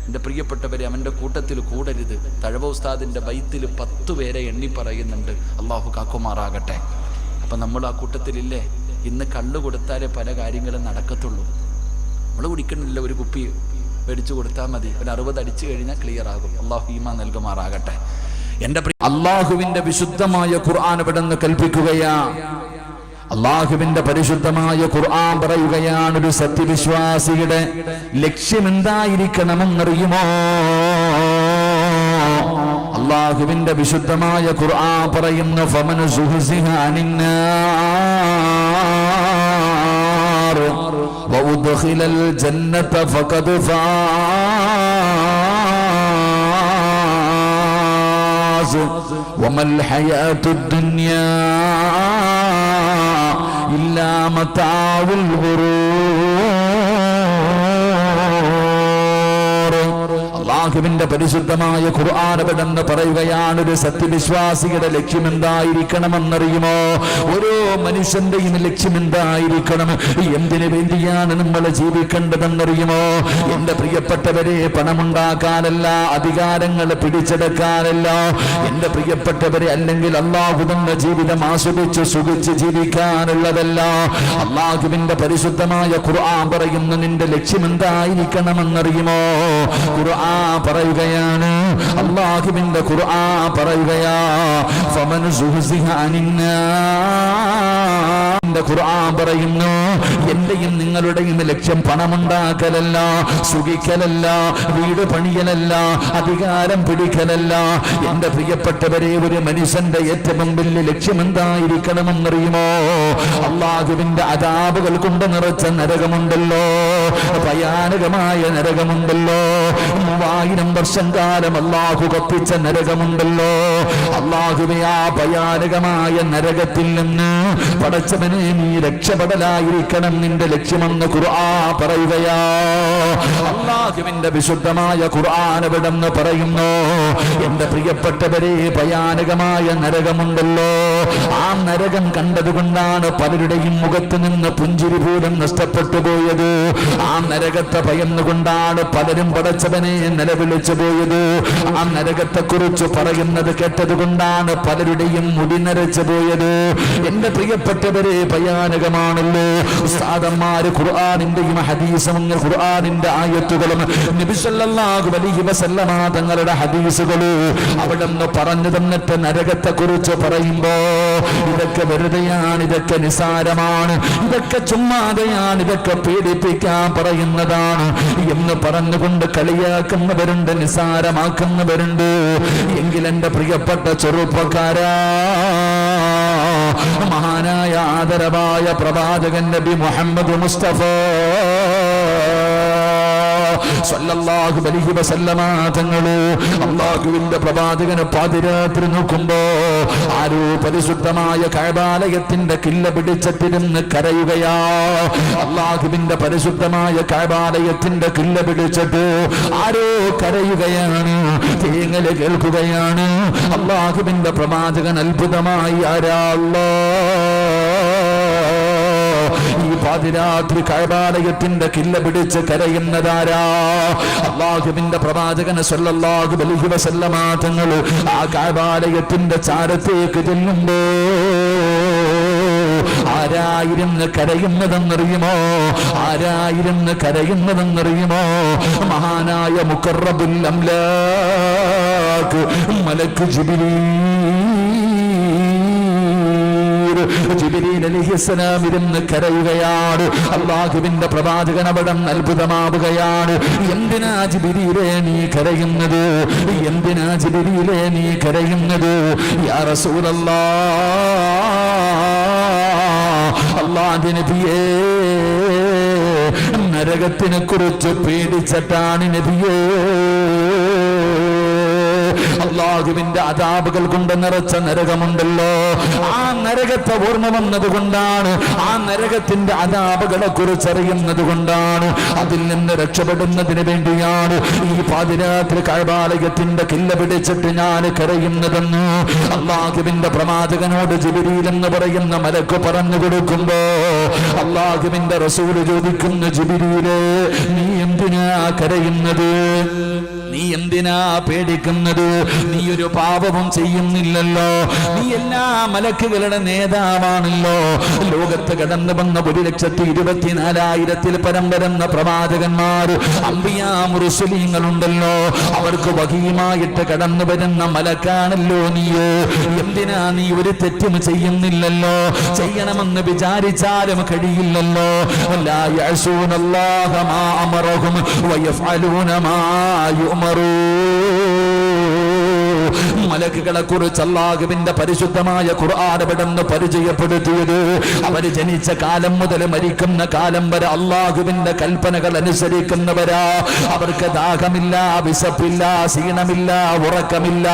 എൻ്റെ പ്രിയപ്പെട്ടവരെ, അവൻ്റെ കൂട്ടത്തിൽ കൂടരുത്. തഴവ ഉസ്താദിൻ്റെ ബൈത്തിൽ 10 പേരെ എണ്ണി പറയുന്നുണ്ട്. അള്ളാഹു കാക്കുമാറാകട്ടെ. അപ്പം നമ്മൾ ആ കൂട്ടത്തിലില്ലേ? ഇന്ന് കള്ളു കൊടുത്താലേ പല കാര്യങ്ങളും നടക്കത്തുള്ളൂ. നമ്മൾ കുടിക്കണില്ല, ഒരു കുപ്പി മേടിച്ചു കൊടുത്താൽ മതി, ഒരു 60 അടിച്ചു കഴിഞ്ഞാൽ ക്ലിയർ ആകും. അള്ളാഹു ഈമാൻ നൽകുമാറാകട്ടെ. എൻ്റെ അള്ളാഹുവിന്റെ വിശുദ്ധമായ ഖുർആൻ ഇവിടുന്ന് കൽപ്പിക്കുകയാ. അള്ളാഹുവിന്റെ പരിശുദ്ധമായ ഖുർആൻ പറയുകയാണ്, ഒരു സത്യവിശ്വാസിയുടെ ലക്ഷ്യം എന്തായിരിക്കണമെന്നറിയുമോ? അള്ളാഹുവിന്റെ വിശുദ്ധമായ ഖുർആൻ പറയുന്നു, ഫമൻ സുഹ്സിഹ അനിന്നാർ വഉദ്ഖിലൽ ജന്നത ഫഖദ് ഫാസ് വമൽ ഹയാത്തുദ് ദുനിയാ ഇല്ലാ മതാഉൽ ഗുറൂർ. അല്ലാഹുവിന്റെ പരിശുദ്ധമായ ഖുർആൻ ഇവിടെന്ന് പറയുകയാണ്, ഒരു സത്യവിശ്വാസിയുടെ ലക്ഷ്യം എന്തായിരിക്കണമെന്നറിയുമോ? ഓരോ മനുഷ്യന്റെയും ലക്ഷ്യം എന്തായിരിക്കണം? എന്തിനു വേണ്ടിയാണ് നമ്മൾ ജീവിക്കേണ്ടതെന്നറിയുമോ? എന്റെ പ്രിയപ്പെട്ടവരെ, പണമുണ്ടാക്കാനല്ല, അധികാരങ്ങൾ പിടിച്ചെടുക്കാനല്ല. എന്റെ പ്രിയപ്പെട്ടവരെ, അല്ലെങ്കിൽ അള്ളാഹു തന്ന ജീവിതം ആസ്വദിച്ച് സുഖിച്ച് ജീവിക്കാനുള്ളതല്ല. അള്ളാഹുവിന്റെ പരിശുദ്ധമായ ഖുർആൻ പറയുന്നു, നിന്റെ ലക്ഷ്യം എന്തായിരിക്കണമെന്നറിയുമോ? ഖുർആൻ പറയുകയാണ്, അല്ലാഹുവിന്റെ ഖുർആൻ പറയുകയാ, ഫമൻ സുഹ്സിഹ അനിന്നാർ. ഖുർആൻ പറയുന്നു, എന്റെയും നിങ്ങളുടെയും ലക്ഷ്യം പണമുണ്ടാക്കലല്ല, സുഖിക്കലല്ല, വീട് പണിയലല്ല, അധികാരം പിടിക്കലല്ല. എന്റെ പ്രിയപ്പെട്ടവരെ, ഒരു മനുഷ്യന്റെ ഏറ്റവും വലിയ ലക്ഷ്യം എന്തായിരിക്കണമെന്നറിയുമോ? അല്ലാഹുവിന്റെ അദാബുകൾ കൊണ്ട് നിറച്ച നരകമുണ്ടല്ലോ, ഭയാനകമായ നരകമുണ്ടല്ലോ, 3000 വർഷം കാലം അല്ലാഹു കത്തിച്ച നരകമുണ്ടല്ലോ. അല്ലാഹുവേ, ആ ഭയാനകമായ നരകത്തിൽ നിന്ന് പടച്ചവനെ നീ രക്ഷപ്പെടലായിരിക്കണം നിന്റെ ലക്ഷ്യമെന്ന് ഖുർആൻ പറയുകയാ. അല്ലാഹുവിന്റെ വിശുദ്ധമായ ഖുർആൻ എവിടെന്ന് പറയുന്നു, എന്റെ പ്രിയപ്പെട്ടവരെ, ഭയാനകമായ നരകമുണ്ടല്ലോ. ആ നരകം കണ്ടതുകൊണ്ടാണ് പലരുടെയും മുഖത്ത് നിന്ന് പുഞ്ചിരി പോലും നഷ്ടപ്പെട്ടു പോയത്. ആ നരകത്തെ ഭയന്നുകൊണ്ടാണ് പലരും പടച്ചവനെ നിലവിളിച്ചു പോയത്. ആ നരകത്തെ കുറിച്ച് പറയുന്നത് കേട്ടത് കൊണ്ടാണ് പലരുടെയും മുടി നരച്ചു പോയത്. എന്റെ പ്രിയപ്പെട്ടവരെ, ഭയാനകമാണല്ലോ. ഉസ്താദന്മാര് ഖുർആനിന്റെയും ഹദീസും ഖുർആനിന്റെ ആയത്തുകളും നബി സല്ലല്ലാഹു അലൈഹി വസല്ലമ തങ്ങളുടെ ഹദീസുകളും അവിടെ നിന്ന് പറഞ്ഞു തന്നിട്ട് നരകത്തെ കുറിച്ച് പറയുമ്പോ, ഇതൊക്കെ വെറുതെയാണ്, ഇതൊക്കെ നിസാരമാണ്, ഇതൊക്കെ ചുമ്മാതെയാണ്, ഇതൊക്കെ പീഡിപ്പിക്കാൻ പറയുന്നതാണ് എന്ന് പറഞ്ഞുകൊണ്ട് കളിയാക്കുന്നവരുണ്ട്, നിസാരമാക്കുന്നവരുണ്ട്. എങ്കിൽ എന്റെ പ്രിയപ്പെട്ട ചെറുപ്പക്കാരാ, മഹാനായ ആദരവായ പ്രവാചകൻ നബി മുഹമ്മദ് മുസ്തഫ സല്ലല്ലാഹു അലൈഹി വസല്ലമ തങ്ങള് അല്ലാഹുവിന്റെ പ്രവാചകനെ പാതിരാത്രി നോക്കുമ്പോ ആരോ പരിശുദ്ധമായ കഅബാലയത്തിന്റെ കില്ല പിടിച്ചിട്ടിരുന്ന് കരയുകയാ. അല്ലാഹുവിന്റെ പരിശുദ്ധമായ കഅബാലയത്തിന്റെ കില്ല പിടിച്ചിട്ട് ആരോ കരയുകയാണ്, തേങ്ങല് കേൾക്കുകയാണ്. അല്ലാഹുവിന്റെ പ്രവാചകൻ അത്ഭുതമായി, ആരാ ഈ പാതിരാത്രി കഅബാലയത്തിന്റെ കില്ല പിടിച്ച് കരയുന്നതാരാ? അല്ലാഹുവിന്റെ പ്രവാചകൻ സല്ലല്ലാഹു അലൈഹി വസല്ലമ തങ്ങൾ ആ കഅബാലയത്തിന്റെ ചാരത്തേക്ക് ചെല്ലുമ്പോ ആരായിരുന്നു കരയുന്നതെന്നറിയുമോ? ആരായിരുന്നു കരയുന്നതെന്നറിയുമോ? മഹാനായ മുഖറബുൽ അംലാക്ക് മലക്ക് ജിബ്രീൽ അലൈഹിസ്സലാം ഇരുന്ന് കരയുകയാണ്. അല്ലാഹുവിന്റെ പ്രവാചകൻ അവിടെ അത്ഭുതമാവുകയാണ്. എന്തിനാ ജിബ്രീലേ നീ കരയുന്നത്? എന്തിനാ ജിബ്രീലേ നീ കരയുന്നത്? യാ റസൂലല്ലാഹ്, അല്ലാഹുവിന്റെ നബിയേ, നരകത്തിനെ കുറിച്ച് പേടിച്ചിട്ടാണ് നബിയേ. അള്ളാഹുവിന്റെ അദാബുകൾ കൊണ്ട് നിറച്ച നരകമുണ്ടല്ലോ, ആ നരകത്തെ ഓർമ്മ വന്നത് കൊണ്ടാണ്, ആ നരകത്തിന്റെ അദാബുകളെ കുറിച്ച് അറിയുന്നത് കൊണ്ടാണ്, അതിൽ നിന്ന് രക്ഷപ്പെടുന്നതിന് വേണ്ടിയാണ് ഈ പാതിരാത്രി കഅബാലയത്തിന്റെ കില്ല പിടിച്ചിട്ട് ഞാൻ കരയുന്നതെന്ന് അള്ളാഹുവിന്റെ പ്രവാചകനോട് ജിബ്രീൽ എന്ന് പറയുന്ന മലക്ക് പറഞ്ഞു കൊടുക്കുമ്പോ അള്ളാഹുവിന്റെ റസൂൽ ചോദിക്കുന്നു, ജിബ്രീലേ നീ എന്തിനാ കരയുന്നത്, നീ എന്തിനാ പേടിക്കുന്നത്, നീ ഒരു പാപവും ചെയ്യുന്നില്ലല്ലോ, നീ എല്ലാ മലക്കുകളുടെ നേതാവാണല്ലോ, ലോകത്ത് കടന്നു വന്ന 1,24,000 പരം വരുന്ന പ്രവാചകന്മാർ അംബിയാ മുർസലീങ്ങളുണ്ടല്ലോ, അവർക്ക് വഹീമായിട്ട് കടന്നു വരുന്ന മലക്കാണല്ലോ നീയോ, എന്തിനാ നീ ഒരു തെറ്റും ചെയ്യുന്നില്ലല്ലോ, ചെയ്യണമെന്ന് വിചാരിച്ചാലും കഴിയില്ലല്ലോ, ലാ യഅസൂനല്ലാഹ മാ അമറഹും വയഫ്അലൂന മാ മലക്കുകളെ കുറിച്ച് അല്ലാഹുവിന്റെ പരിശുദ്ധമായ ഖുർആൻ പെട്ടെന്ന് പരിചയപ്പെടുത്തിയത് അവർ ജനിച്ച കാലം മുതൽ മരിക്കുന്ന കാലം വരെ അല്ലാഹുവിന്റെ കൽപ്പനകൾ അനുസരിക്കുന്നവരാ, അവർക്ക് ദാഹമില്ല, വിശപ്പില്ല, ക്ഷീണമില്ല, ഉറക്കമില്ല,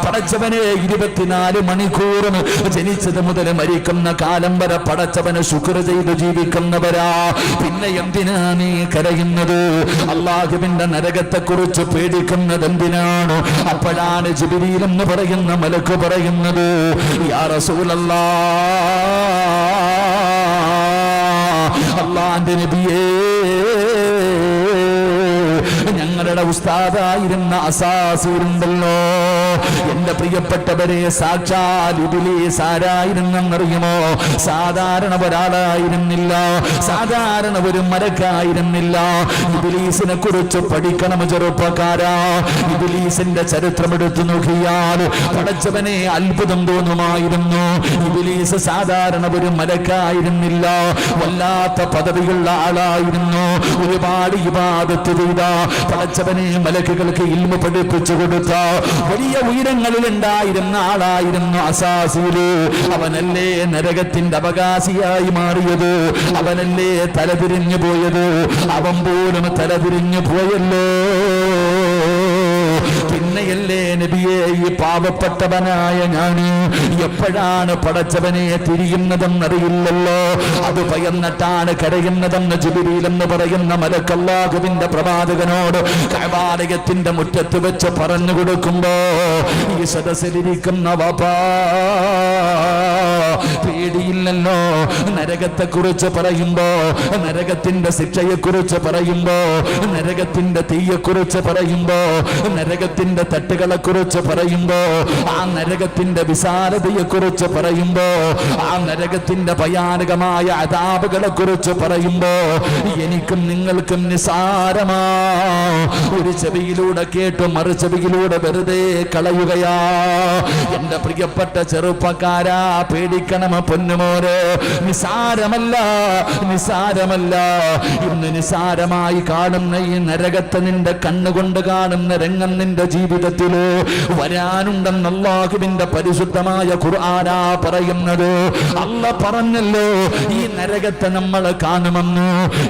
പടച്ചവനെ 24 മണിക്കൂറും ജനിച്ചത് മുതൽ മരിക്കുന്ന കാലം വരെ പടച്ചവന് ശുക്ർ ചെയ്ത് ജീവിക്കുന്നവരാ, പിന്നെ എന്തിനാ നീ കരയുന്നത്, അല്ലാഹുവിന്റെ നരകത്തെ കുറിച്ച് പേടിക്കുന്നത് എന്തിനാണ്? അപ്പോഴാണ് ജിബ്രീൽ എന്ന് പറയുന്ന മലക്ക് പറയുന്നത്, യാ റസൂലല്ലാഹ്, അല്ലാഹുവിന്റെ നബിയേ, ഞങ്ങളുടെ ഉസ്താദായിരുന്ന അസാസീറുണ്ടല്ലോ, എന്റെ പ്രിയപ്പെട്ടവരെ, സാക്ഷാൽ ഇബ്ലീസ് ആരായിരുന്നെന്നറിയുമോ? സാധാരണ ഒരാളായിരുന്നില്ല, സാധാരണ ഒരു മലക്കായിരുന്നില്ല. ഇബ്ലീസിനെ കുറിച്ച് പഠിക്കണം ചെറുപ്പക്കാരാ. ഇബ്ലീസിന്റെ ചരിത്രം എടുത്തു നോക്കിയാൽ പടച്ചവനെ അത്ഭുതം തോന്നുമായിരുന്നു. ഇബ്ലീസ് സാധാരണ ഒരു മലക്കായിരുന്നില്ല, വല്ലാത്ത പദവിയുള്ള ആളായിരുന്നു. ഒരുപാട് ഇബാദത്ത് ചെയ്ത പടച്ചവനെ മലക്കുകൾക്ക് ഇൽമ പഠിപ്പിച്ചു കൊടുത്ത വലിയ ഉയരങ്ങളിൽ ഉണ്ടായിരുന്ന ആളായിരുന്നു അസാസീല്. അവനല്ലേ നരകത്തിന്റെ അവകാശിയായി മാറിയത്, അവനല്ലേ തലതിരിഞ്ഞു പോയത്, അവൻ പോലും തലതിരിഞ്ഞു പോയല്ലോ. പിന്നെയല്ലേ നബിയെ ഈ പാവപ്പെട്ടവനായ ഞാന് എപ്പോഴാണ് പടച്ചവനെ തിരിയുന്നതെന്നറിയില്ലല്ലോ, അത് ഭയന്നിട്ടാണ് കരയുന്നതെന്ന് ജിബ്രീൽ എന്ന് പറയുന്ന മലക്ക് അല്ലാഹുവിന്റെ പ്രവാചകനോട് കഅബാലയത്തിന്റെ മുറ്റത്ത് വെച്ച് പറഞ്ഞു കൊടുക്കുമ്പോ ഈ സദസ്സിലിരിക്കുന്ന വാപ്പാ പേടിയില്ലല്ലോ. നരകത്തെ കുറിച്ച് പറയുമ്പോ, നരകത്തിന്റെ ശിക്ഷയെ കുറിച്ച് പറയുമ്പോ, നരകത്തിന്റെ തീയെ കുറിച്ച് പറയുമ്പോ, നരകത്തിന്റെ തട്ടുകളെ കുറിച്ച് പറയുമ്പോ, ആ നരകത്തിന്റെ വിശാലതയെ കുറിച്ച് പറയുമ്പോ, ആ നരകത്തിന്റെ ഭയാനകമായ അദാബുകളെ കുറിച്ച് പറയുമ്പോ എനിക്കും നിങ്ങൾക്കും നിസാരമാ. ഒരു ചെവിയിലൂടെ കേട്ടു മറു ചെവിയിലൂടെ വെറുതെ കളയുകയാ. എന്റെ പ്രിയപ്പെട്ട ചെറുപ്പക്കാരാ, പേടിക്കണം പൊന്നുമോരെ. നിസാരമല്ല, നിസാരമല്ല. ഇന്ന് നിസാരമായി കാണുന്ന ഈ നരകത്തെ നിന്റെ കണ്ണുകൊണ്ട് കാണുന്ന രംഗം നിന്റെ ജീവിതത്തില് വരാനുണ്ടെന്ന് അല്ലാഹുവിന്റെ പരിശുദ്ധമായ ഖുർആനാ പറയുന്നത്. അല്ലാഹ് പറഞ്ഞല്ലോ, ഈ നരകത്തെ നമ്മൾ കാണുമെന്ന്,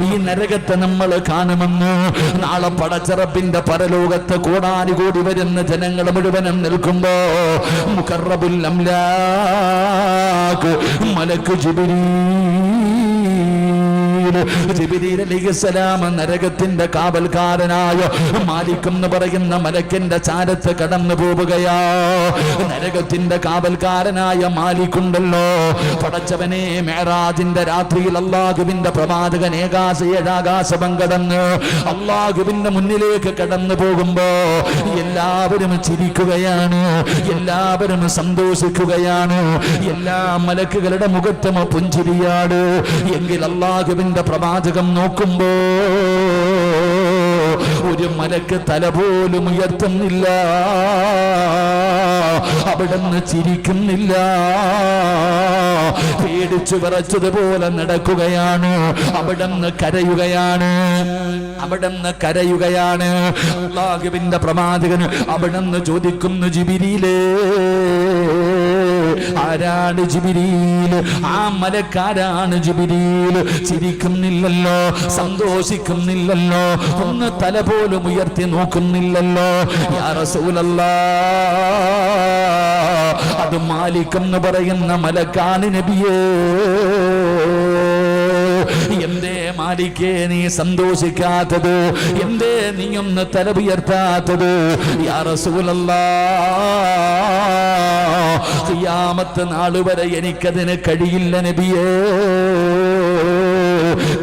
ഈ നരകത്തെ നമ്മൾ കാണുമെന്ന്. നാളെ പടച്ചറപ്പിന്റെ പരലോകത്ത് കോടാനുകൂടി വരുന്ന ജനങ്ങൾ മുഴുവനും നിൽക്കുമ്പോ മുഖറബുൽ അംലാഖ് മലക്ക് ജിബ്രീൽ അലൈഹിസ്സലാം നരകത്തിന്റെ കാവൽക്കാരനായ മാലിക് എന്ന് പറയുന്ന മലക്കിന്റെ ചാരത്ത് കടന്നു പോവുകയാ. നരകത്തിന്റെ കാവൽക്കാരനായ മാലിക് ഉണ്ടല്ലോ, പടച്ചവനെ മെഹറാജിന്റെ രാത്രിയിൽ അല്ലാഹുവിന്റെ പ്രവാചകൻ ഏഴാകാശം കടന്ന് അല്ലാഹുവിന്റെ മുന്നിലേക്ക് കടന്നു പോകുമ്പോ എല്ലാവരും ചിരിക്കുകയാണ്, എല്ലാവരും സന്തോഷിക്കുകയാണ്, എല്ലാ മലക്കുകളുടെ മുഖത്തും പുഞ്ചിരിയാണ്. എങ്കിൽ അല്ലാഹുവിന്റെ പ്രവാചകം നോക്കുമ്പോ ഒരു മലക്ക് തല പോലും ഉയർത്തുന്നില്ല, അവിടുന്ന് ചിരിക്കുന്നില്ല, പേടിച്ചു വിറച്ചതുപോലെ നടക്കുകയാണ്, അവിടുന്ന് കരയുകയാണ്, അവിടുന്ന് കരയുകയാണ്. അല്ലാഹുവിന്റെ പ്രവാചകൻ അവിടുന്ന് ചോദിക്കുന്നു, ജിബ്രീലേ ആരാണ് ജിബ്രീൽ? ആ മലക്കാരാണ് ജിബ്രീൽ. ചിരിക്കുന്നില്ലല്ലോ, സന്തോഷിക്കുന്നില്ലല്ലോ, ഒന്ന് തല പോലും ഉയർത്തി നോക്കുന്നില്ലല്ലോ. യാ റസൂലല്ലാഹ്, അത് മാലിക് എന്ന് പറയുന്ന മലക്കാണ് നബിയേ. എന്തേ മാലിക്കേ നീ സന്തോഷിക്കാത്തത്? എന്തേ നീ ഒന്ന് തല ഉയർത്താത്തത്? യാ റസൂലല്ലാഹ്, ഖിയാമത്ത് നാൾ വരെ എനിക്കതിന് കഴിയില്ല നബിയേ.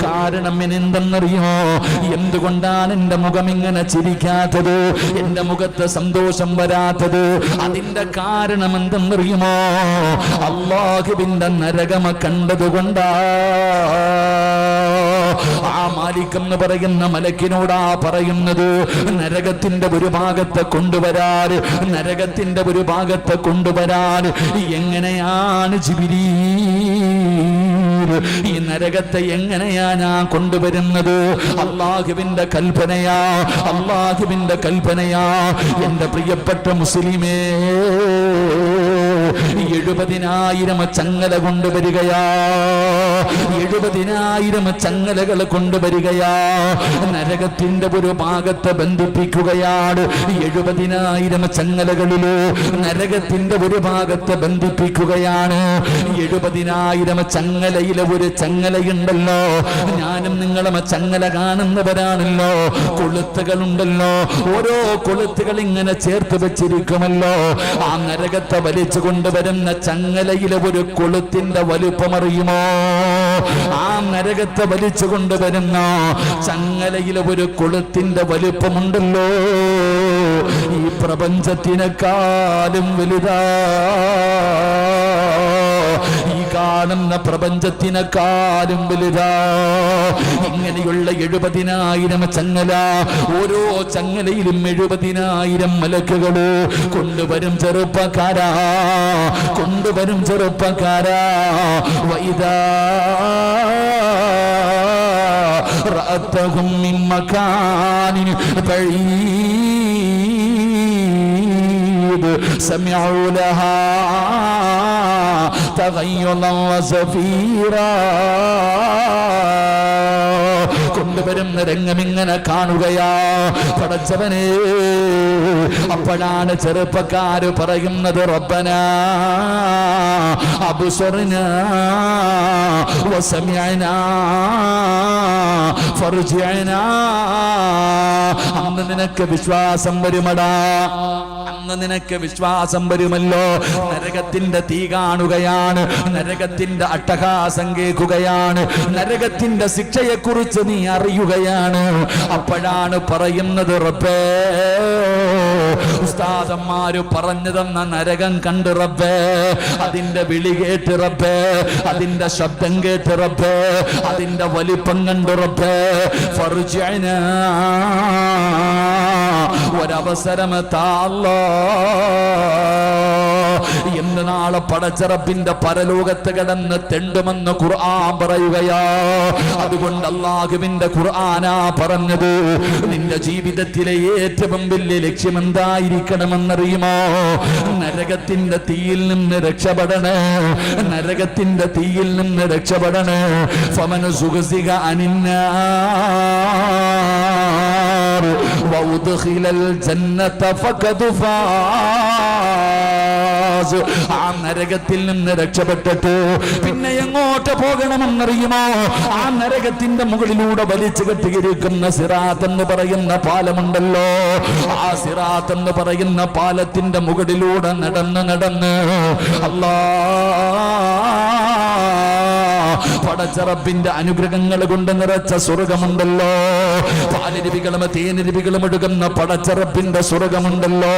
കാരണം എന്തെന്നറിയോ? എന്തുകൊണ്ടാണ് എന്റെ മുഖം ഇങ്ങനെ ചിരിക്കാത്തത്, എന്റെ മുഖത്ത് സന്തോഷം വരാത്തത്? അതിന്റെ കാരണം എന്തെന്നറിയുമോ? അല്ലാഹുവിന്റെ നരകം കണ്ടതുകൊണ്ടാ. ആ മാലിക് എന്ന് പറയുന്ന മലക്കിനോടാ പറയുന്നത്, നരകത്തിന്റെ ഒരു ഭാഗത്തെ കൊണ്ടുവരാൻ, നരകത്തിന്റെ ഒരു ഭാഗത്തെ കൊണ്ടുവരാൻ. എങ്ങനെയാണ് ജിബ്രീൽ ഈ നരകത്തെ എങ്ങനെയാ ഞാൻ കൊണ്ടുവരുന്നത്? അല്ലാഹുവിന്റെ കൽപ്പനയാ, അല്ലാഹുവിന്റെ കൽപ്പനയാ. എന്റെ പ്രിയപ്പെട്ട മുസ്ലിമേ, 70,000 ചങ്ങല കൊണ്ടുവരികയാ, 70,000 ചങ്ങലകൾ കൊണ്ടുവരികയാ. നരകത്തിന്റെ ഒരു ഭാഗത്തെ ബന്ധിപ്പിക്കുകയാണ്. 70,000 ചങ്ങലകളില് നരകത്തിന്റെ ഒരു ഭാഗത്തെ ബന്ധിപ്പിക്കുകയാണ്. 70,000 ചങ്ങലയിലെ ഒരു ചങ്ങലയുണ്ടല്ലോ, ഞാനും നിങ്ങളും ചങ്ങല കാണുന്നവരാണല്ലോ. കൊളുത്തുകളുണ്ടല്ലോ, ഓരോ കൊളുത്തുകൾ ഇങ്ങനെ ചേർത്ത് വെച്ചിരിക്കുമല്ലോ. ആ നരകത്തെ വലിച്ചു കൊണ്ടുവരുന്ന ചങ്ങലയിലെ ഒരു കൊളുത്തിന്റെ വലുപ്പമറിയുമോ? ആ നരകത്തെ വലിച്ചു കൊണ്ടുവരുന്ന ചങ്ങലയിലെ ഒരു കൊളുത്തിന്റെ വലുപ്പമുണ്ടല്ലോ, ഈ പ്രപഞ്ചത്തിനെക്കാളും വലുതാ. ഈ കാണുന്ന പ്രപഞ്ചത്തിനെക്കാളും വലുതാ. ഇങ്ങനെയുള്ള 70,000 ചങ്ങല, ഓരോ ചങ്ങലയിലും 70,000 മലക്കുകള് കൊണ്ടുവരും. ചെറുപ്പക്കാരാ, കൊണ്ടുവരും ചെറുപ്പക്കാരാ. വൈദാ റഅതഹും മിൻ മകാനിൻ ബഈദ് സമിഉ ലഹാ തഗയ്യുളൻ വസഫീറാ. കൊണ്ടുവരുന്ന രംഗം ഇങ്ങനെ കാണുകയാ. പടച്ചവനെ, അപ്പോഴാണ് ചെറുപ്പക്കാര് പറയുന്നത്, റബ്ബനാ അബ്സർനാ വസമിഅനാ ഫർജിഅനാ. അന്ന് നിനക്ക് വിശ്വാസം വരുമടാ, അന്ന് നിനക്ക് വിശ്വാസം വരുമല്ലോ. നരകത്തിന്റെ തീ കാണുകയാണ്, നരകത്തിന്റെ അട്ടഹാസം കേൾക്കുകയാണ്, നരകത്തിന്റെ ശിക്ഷയെക്കുറിച്ച് നീ അറിയുകയാണ്. അപ്പോഴാണ് പറയുന്നത്, റബ്ബേ, ഉസ്താദന്മാര് പറഞ്ഞു തന്ന നരകം കണ്ട് റബ്ബേ, അതിന്റെ വിളി കേട്ട് റബ്ബേ, അതിന്റെ ശബ്ദം കേട്ട് റബ്ബേ, അതിന്റെ വലിപ്പം കണ്ട് റബ്ബേ, ഫർജിഅനാ, ഒരവസരം താ എന്ന് നാളെ പടച്ചറപ്പിന്റെ പരലോകത്ത് കിടന്ന് തെണ്ടുമെന്ന് ഖുർആൻ പറയുകയാ. അതുകൊണ്ട് അല്ലാഹുവിന്റെ ഖുർആനാ പറഞ്ഞത്, നിന്റെ ജീവിതത്തിലെ ഏറ്റവും വലിയ ലക്ഷ്യം എന്തായിരിക്കണമെന്നറിയുമോ? നരകത്തിന്റെ തീയിൽ നിന്ന് രക്ഷപ്പെടണേ, നരകത്തിന്റെ തീയിൽ നിന്ന് രക്ഷപ്പെടണേ. ഫമൻ സുഖസിക അനിന്നാർ വഉദ്ഖിലൽ ജന്നത ഫഖദ് ഫാസ്. ആ നരകത്തിൽ നിന്ന് രക്ഷപ്പെട്ടിട്ട് പിന്നെ എങ്ങോട്ട് പോകണമെന്നറിയുമോ? ആ നരകത്തിന്റെ മുകളിലൂടെ വലിച്ചു കെട്ടിയിരിക്കുന്ന സിറാത്ത് എന്ന് പറയുന്ന പാലമുണ്ടല്ലോ. ആ സിറാത്ത് എന്ന് പറയുന്ന പാലത്തിന്റെ മുകളിലൂടെ നടന്ന് നടന്ന് പടച്ചറപ്പിന്റെ അനുഗ്രഹങ്ങൾ കൊണ്ട് നിറച്ച സ്വർഗമുണ്ടല്ലോ. പാലരുവികളും തേനരുവികളും ഒഴുകുന്ന പടച്ചറപ്പിന്റെ സ്വർഗമുണ്ടല്ലോ.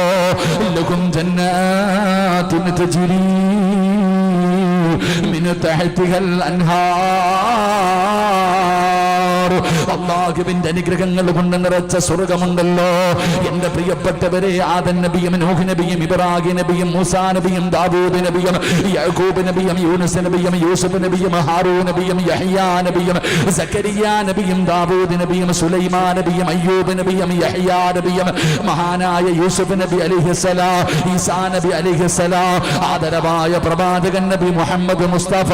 ലഹും ജന്നാത്തുൻ തജ്രി മിൻ തഹ്തിഹൽ അൻഹാർ. അല്ലാഹുവിന്റെ അനുഗ്രഹങ്ങൾ കൊണ്ട് നിറച്ച സ്വർഗമുണ്ടല്ലോ. എന്റെ പ്രിയപ്പെട്ടവരെ, ആദം നബിയും നൂഹ് നബിയും ഇബ്രാഹിം നബിയും മൂസാ നബിയും ദാവൂദ് നബിയും യാക്കൂബ് നബിയും യൂനുസ് നബിയും യൂസുഫ് നബിയും ഹാറൂൻ നബിയും യഹ്യാ നബിയും സക്കരിയ നബിയും ദാവൂദ് നബിയും സുലൈമാൻ നബിയും അയ്യൂബ് നബിയും യഹ്യാ നബിയും മഹാനായ യൂസുഫ് നബി അലൈഹിസ്സലാം, ഈസാ നബി അലൈഹിസ്സലാം, ആദരവായ പ്രവാചകൻ നബി മുഹമ്മദ് മുസ്തഫ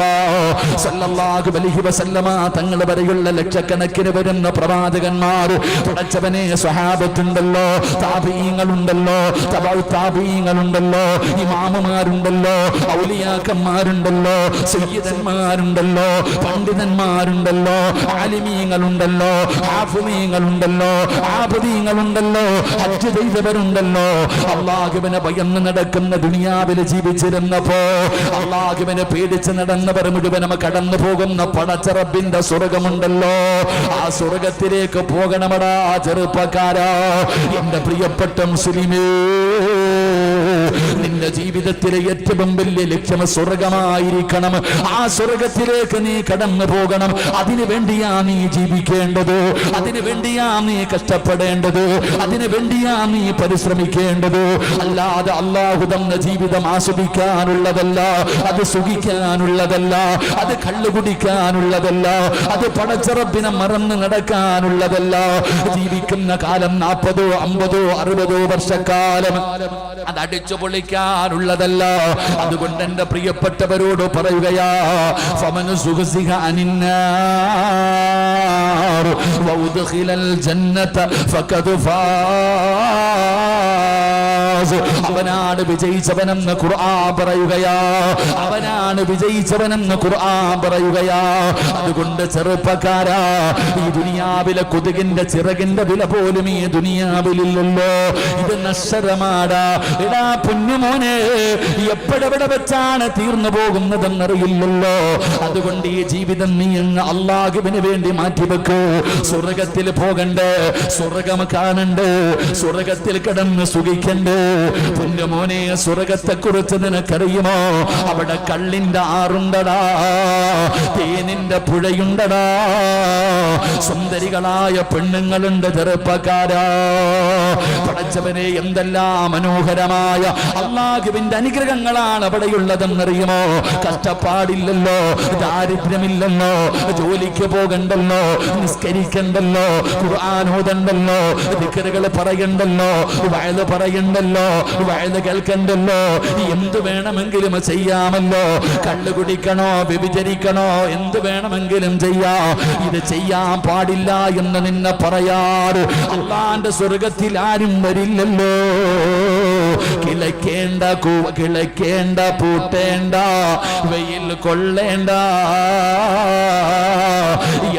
സല്ലല്ലാഹു അലൈഹി വസല്ലമ തങ്ങൾ വരെയുള്ള ലക്ഷക്കണക്കിന് വരുന്ന പ്രവാചകന്മാർ, പടച്ചവനെ സ്വഹാബത്തുണ്ടല്ലോ, താബീങ്ങളുണ്ടല്ലോ, തബഉ താബീങ്ങളുണ്ടല്ലോ, ഇമാമുമാരുണ്ടല്ലോ, ഔലിയാക്കന്മാരുണ്ടല്ലോ, സയ്യിദന്മാരുണ്ടല്ലോ, പണ്ഡിതന്മാരുണ്ടല്ലോ, ആലിമീങ്ങളുണ്ടല്ലോ, ഹാഫിളീങ്ങളുണ്ടല്ലോ, ആബിദീങ്ങളുണ്ടല്ലോ, ഹജ്ജ് ചെയ്തവരുണ്ടല്ലോ. അല്ലാഹുവിനെ ഭയന്ന് നടക്കുന്ന ദുനിയാവിൽ ജീവിച്ചിരുന്നപ്പോ അല്ലാഹുവിനെ പേടിച്ച് നടന്നവർ മുഴുവനും കടന്നു പോകുന്ന പടച്ച റബ്ബിന്റെ സ്വർഗമുണ്ടല്ലോ. ആ സ്വർഗത്തിലേക്ക് പോകണമടാ ചെറുപ്പക്കാരാ. എന്റെ പ്രിയപ്പെട്ട മുസ്ലിമേ, നിന്റെ ജീവിതത്തിലെ ഏറ്റവും വലിയ ലക്ഷ്യം സ്വർഗമായിരിക്കണം. ആ സ്വർഗത്തിലേക്ക് നീ കടന്നു പോകണം. അതിനു വേണ്ടിയാ നീ ജീവിക്കേണ്ടത്, അതിനു വേണ്ടിയാ നീ കഷ്ടപ്പെടേണ്ടത്, അതിനു വേണ്ടിയാ നീ പരിശ്രമിക്കേണ്ടത്. അല്ലാതെ അല്ലാഹു തന്ന ജീവിതം ആസ്വദിക്കാനുള്ളതല്ല, അത് സുഖിക്കാനുള്ളതല്ല, അത് കള്ളു കുടിക്കാനുള്ളതല്ല, അത് പടച്ച റബ്ബിനെ മറന്ന് നടക്കാനുള്ളതല്ല. ജീവിക്കുന്ന കാലം 40, 50, 60 വർഷക്കാലം അത് അടിച്ചു പൊളിക്കാനുള്ളതല്ല. അതുകൊണ്ട് എന്റെ പ്രിയപ്പെട്ടവരോട് പറയുകയാ, ഫമൻ സുഖസിഹ അനിന്നാർ വഉദ്ഖിലൽ ജന്നത ഫഖദ് ഫാസ്. അവനാണ് വിജയിച്ചവനെന്ന് ഖുർആൻ പറയുകയാ, അവനാണ് വിജയിച്ചവനെന്ന് ഖുർആൻ പറയുകയാ. അതുകൊണ്ട് ചെറുപ്പക്കാരാ, ഈ ദുനിയാവിലെ കൊതുകിന്റെ ചിറകിന്റെ വില പോലും ഈ ദുനിയാവിലില്ലല്ലോ. ഇത് നശ്വരമാടാ. എടാ പൊന്നുമോനെ, എപ്പോഴെവിടെ വെച്ചാണ് തീർന്നു പോകുന്നതെന്നറിയില്ലല്ലോ. അതുകൊണ്ട് ഈ ജീവിതം നീ അല്ലാഹുവിന് വേണ്ടി മാറ്റിവെക്കൂ. സ്വർഗത്തിൽ പോകണ്ടേ, സ്വർഗം കാണണ്ടേ, സ്വർഗത്തിൽ കിടന്ന് സുഖിക്കണ്ടേ. പൊന്നുമോനെ, സ്വർഗത്തെ കുറിച്ച് നിനക്കറിയുമോ? അവിടെ കള്ളിന്റെ ആറുണ്ടടാ, തേനിന്റെ പുഴയുണ്ടടാ, സുന്ദരികളായ പെണ്ണുങ്ങളുണ്ട്. ചെറുപ്പക്കാരാ, പടച്ചവനെ, എന്തെല്ലാം മനോഹരമായ അല്ലാഹുവിന്റെ അനുഗ്രഹങ്ങളാണ് അവിടെയുള്ളതെന്നറിയുമോ? കഷ്ടപ്പാടില്ലല്ലോ, ദാരിദ്ര്യമില്ലല്ലോ, ജോലിക്ക് പോകണ്ടല്ലോ, നിസ്കരിക്കണ്ടല്ലോ, ഖുർആൻ ഓതണ്ടല്ലോ, ദിക്റുകൾ പറയണ്ടല്ലോ, വഅദ് പറയണ്ടല്ലോ, വഅദ് കേൾക്കണ്ടല്ലോ, എന്ത് വേണമെങ്കിലും ചെയ്യാമല്ലോ. കള്ളു കുടിക്കണോ, വ്യഭിചരിക്കണോ, എന്ത് വേണമെങ്കിലും ചെയ്യാം. ഇത് ചെയ്യാൻ പാടില്ല എന്ന് നിന്നെ പറയാറ് അള്ളാന്റെ സ്വർഗത്തിൽ ആരും വരില്ലല്ലോ. കിളയ്ക്കേണ്ട കിളയ്ക്കേണ്ട പൂട്ടേണ്ട, വെയിൽ കൊള്ളേണ്ട,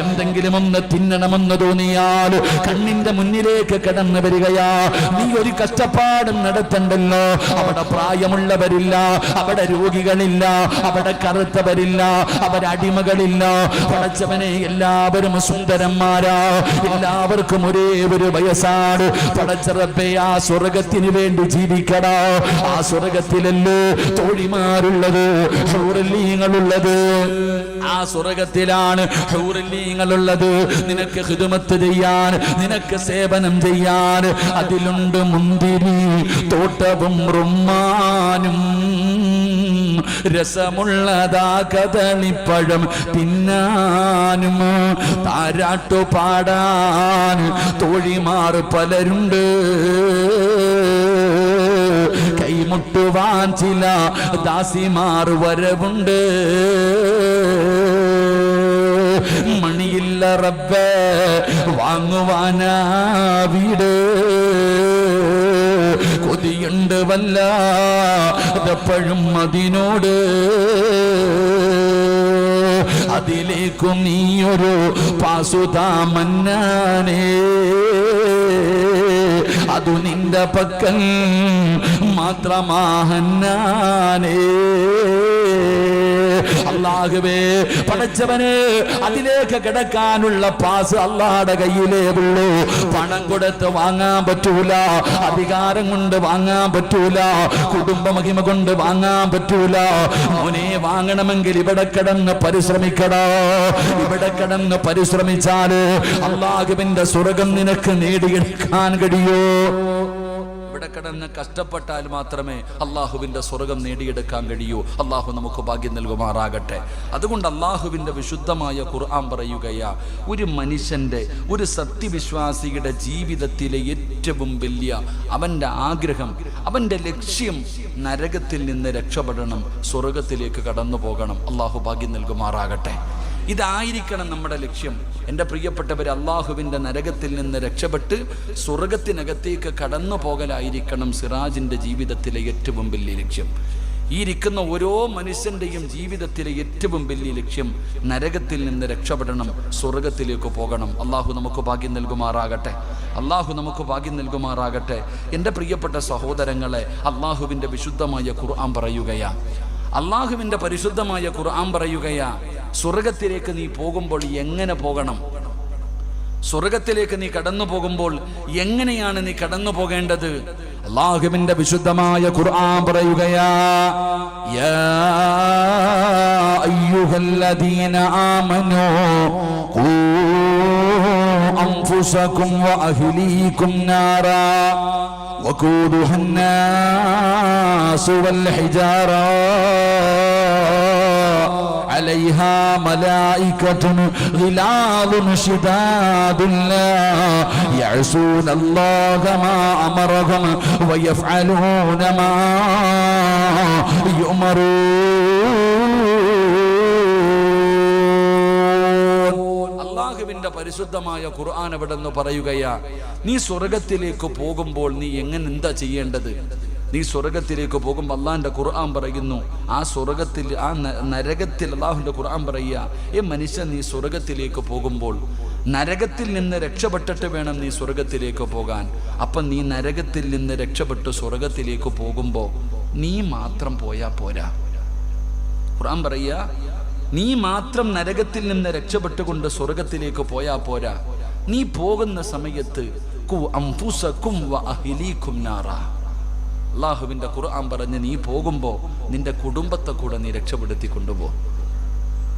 എന്തെങ്കിലും ഒന്ന് തിന്നണമെന്ന് തോന്നിയാൽ കണ്ണിന്റെ മുന്നിലേക്ക് കടന്നു വരികയാ. നീ ഒരു കഷ്ടപ്പാടും നടത്തണ്ടല്ലോ. അവിടെ പ്രായമുള്ളവരില്ല, അവിടെ രോഗികളില്ല, അവിടെ കറുത്തവരില്ല, അവിടെ അടിമകളില്ല. പടച്ചവനെ, എല്ലാവരും സുന്ദരന്മാരാ, എല്ലാവർക്കും ഒരേ ഒരു വയസ്സാണ്. പടച്ച റബ്ബേ, ആ സ്വർഗത്തിന് വേണ്ടി ജീവിക്കടാ. ആ സ്വർഗത്തിലല്ലേ തോഴിമാരുള്ളത്, ഹൂറല്ലീങ്ങളുള്ളത്. ആ സ്വർഗത്തിലാണ് ഹൂറല്ലീങ്ങളുള്ളത്. നിനക്ക് ഖിദ്മത്ത് ചെയ്യാൻ, നിനക്ക് സേവനം ചെയ്യാൻ. അതിലുണ്ട് മുന്തിരി തോട്ടവും റുമ്മാനും, രസമുള്ളതാ കദളിപ്പഴം തിന്നാനും, താരാട്ടു പാടാൻ തോഴിമാർ പലരുണ്ട്, കൈമുട്ടുവാൻ ചില ദാസിമാർ വരവുണ്ട്. മണിയില്ല റബ്ബേ വാങ്ങുവാനാ വീട്, കൊതിയുണ്ട് വല്ലപ്പോഴും അതിനോട്. അതിലേക്കും നീയൊരു പാസുതാ മന്നാനേ, അതു നിന്റെ പക്കൽ മാത്രമാഹന്നാനേ. അല്ലാഹുവേ, പടച്ചവനെ, അതിലേക്ക് കിടക്കാനുള്ള പാസ് അല്ലാഹുവിന്റെ കയ്യിലേ ഉള്ളൂ. പണം കൊടുത്ത് വാങ്ങാൻ പറ്റൂല, അധികാരം കൊണ്ട് വാങ്ങാൻ വാങ്ങാൻ പറ്റൂല, കുടുംബ മഹിമ കൊണ്ട് വാങ്ങാൻ പറ്റൂല. മോനെ വാങ്ങണമെങ്കിൽ ഇവിടെ കിടന്ന് പരിശ്രമിക്കടാ. ഇവിടെ കിടന്ന് പരിശ്രമിച്ചാല് അല്ലാഹുവിന്റെ സ്വർഗം നിനക്ക് നേടിയെടുക്കാൻ കഴിയോ? ഇവിടെ കിടന്ന് കഷ്ടപ്പെട്ടാൽ മാത്രമേ അള്ളാഹുവിന്റെ സ്വർഗം നേടിയെടുക്കാൻ കഴിയൂ. അള്ളാഹു നമുക്ക് ഭാഗ്യം നൽകുമാറാകട്ടെ. അതുകൊണ്ട് അള്ളാഹുവിന്റെ വിശുദ്ധമായ ഖുർആൻ പറയുകയാ, ഒരു മനുഷ്യന്റെ, ഒരു സത്യവിശ്വാസിയുടെ ജീവിതത്തിലെ ഏറ്റവും വലിയ അവന്റെ ആഗ്രഹം, അവന്റെ ലക്ഷ്യം നരകത്തിൽ നിന്ന് രക്ഷപ്പെടണം, സ്വർഗത്തിലേക്ക് കടന്നു പോകണം. അള്ളാഹു ഭാഗ്യം നൽകുമാറാകട്ടെ. ഇതായിരിക്കണം നമ്മുടെ ലക്ഷ്യം. എൻ്റെ പ്രിയപ്പെട്ടവർ, അള്ളാഹുവിൻ്റെ നരകത്തിൽ നിന്ന് രക്ഷപ്പെട്ട് സ്വർഗത്തിനകത്തേക്ക് കടന്നു പോകലായിരിക്കണം സിറാജിൻ്റെ ജീവിതത്തിലെ ഏറ്റവും വലിയ ലക്ഷ്യം. ഈ ഇരിക്കുന്ന ഓരോ മനുഷ്യൻ്റെയും ജീവിതത്തിലെ ഏറ്റവും വലിയ ലക്ഷ്യം നരകത്തിൽ നിന്ന് രക്ഷപ്പെടണം, സ്വർഗത്തിലേക്ക് പോകണം. അള്ളാഹു നമുക്ക് ഭാഗ്യം നൽകുമാറാകട്ടെ. അള്ളാഹു നമുക്ക് ഭാഗ്യം നൽകുമാറാകട്ടെ. എൻ്റെ പ്രിയപ്പെട്ട സഹോദരങ്ങളെ, അള്ളാഹുവിൻ്റെ വിശുദ്ധമായ ഖുർആൻ പറയുകയാ, അള്ളാഹുവിൻ്റെ പരിശുദ്ധമായ ഖുർആൻ പറയുകയാ, സ്വർഗത്തിലേക്ക് നീ പോകുമ്പോൾ എങ്ങനെ പോകണം, സ്വർഗത്തിലേക്ക് നീ കടന്നു പോകുമ്പോൾ എങ്ങനെയാണ് നീ കടന്നു പോകേണ്ടത്? അല്ലാഹുവിന്റെ വിശുദ്ധമായ ഖുർആൻ പറയുകയാ, യാ അയ്യുഹല്ലദീന ആമനൂ ഖൂ അൻഫുസകും വഅഹ്ലീകും നാറാ വഖൂദുഹാ അന്നാസു വൽ ഹിജാറാ عليها ملائكة غلاظ شداد لا يعصون الله ما أمرهم ويفعلون ما يؤمرون. അല്ലാഹുവിന്റെ പരിശുദ്ധമായ ഖുർആൻ എവിടെന്ന് പറയുകയാ, നീ സ്വർഗത്തിലേക്ക് പോകുമ്പോൾ നീ എന്താ ചെയ്യേണ്ടത്? നീ സ്വർഗത്തിലേക്ക് പോകുമ്പോൾ അള്ളാഹിന്റെ ഖുർആൻ പറയുന്നു, ആ സ്വർഗത്തിൽ, ആ നരകത്തിൽ അള്ളാഹുവിന്റെ ഖുർആൻ പറയുക, മനുഷ്യൻ നീ സ്വർഗത്തിലേക്ക് പോകുമ്പോൾ നരകത്തിൽ നിന്ന് രക്ഷപ്പെട്ടിട്ട് വേണം നീ സ്വർഗത്തിലേക്ക് പോകാൻ. അപ്പം നീ നരകത്തിൽ നിന്ന് രക്ഷപ്പെട്ട് സ്വർഗത്തിലേക്ക് പോകുമ്പോൾ നീ മാത്രം പോയാ പോരാ. ഖുർആൻ പറയുക, നീ മാത്രം നരകത്തിൽ നിന്ന് രക്ഷപ്പെട്ടുകൊണ്ട് സ്വർഗത്തിലേക്ക് പോയാ പോരാ. നീ പോകുന്ന സമയത്ത് ഖു അൻഫുസകും വഅഹ്ലീകും നാറാ. അള്ളാഹുവിൻ്റെ ഖുർആൻ പറഞ്ഞ് നീ പോകുമ്പോൾ നിന്റെ കുടുംബത്തെ കൂടെ നീ രക്ഷപ്പെടുത്തി കൊണ്ടുപോ.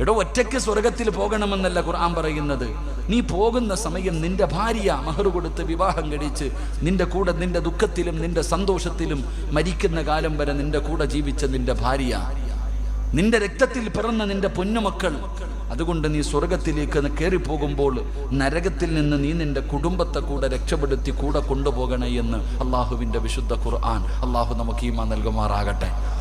എടോ, ഒറ്റയ്ക്ക് സ്വർഗത്തിൽ പോകണമെന്നല്ല ഖുർആൻ പറയുന്നത്. നീ പോകുന്ന സമയം നിന്റെ ഭാര്യ മഹർ കൊടുത്ത് വിവാഹം കഴിച്ച് നിന്റെ കൂടെ, നിന്റെ ദുഃഖത്തിലും നിന്റെ സന്തോഷത്തിലും മരിക്കുന്ന കാലം വരെ നിന്റെ കൂടെ ജീവിച്ച നിന്റെ ഭാര്യ, നിന്റെ രക്തത്തിൽ പിറന്ന നിന്റെ പൊന്നുമക്കൾ. അതുകൊണ്ട് നീ സ്വർഗത്തിലേക്ക് കയറിപ്പോകുമ്പോൾ നരകത്തിൽ നിന്ന് നീ നിന്റെ കുടുംബത്തെ കൂടെ രക്ഷപ്പെടുത്തി കൂടെ കൊണ്ടുപോകണേ എന്ന് അള്ളാഹുവിൻ്റെ വിശുദ്ധ ഖുർആൻ. അള്ളാഹു നമുക്ക് ഈമാൻ നൽകുമാറാകട്ടെ.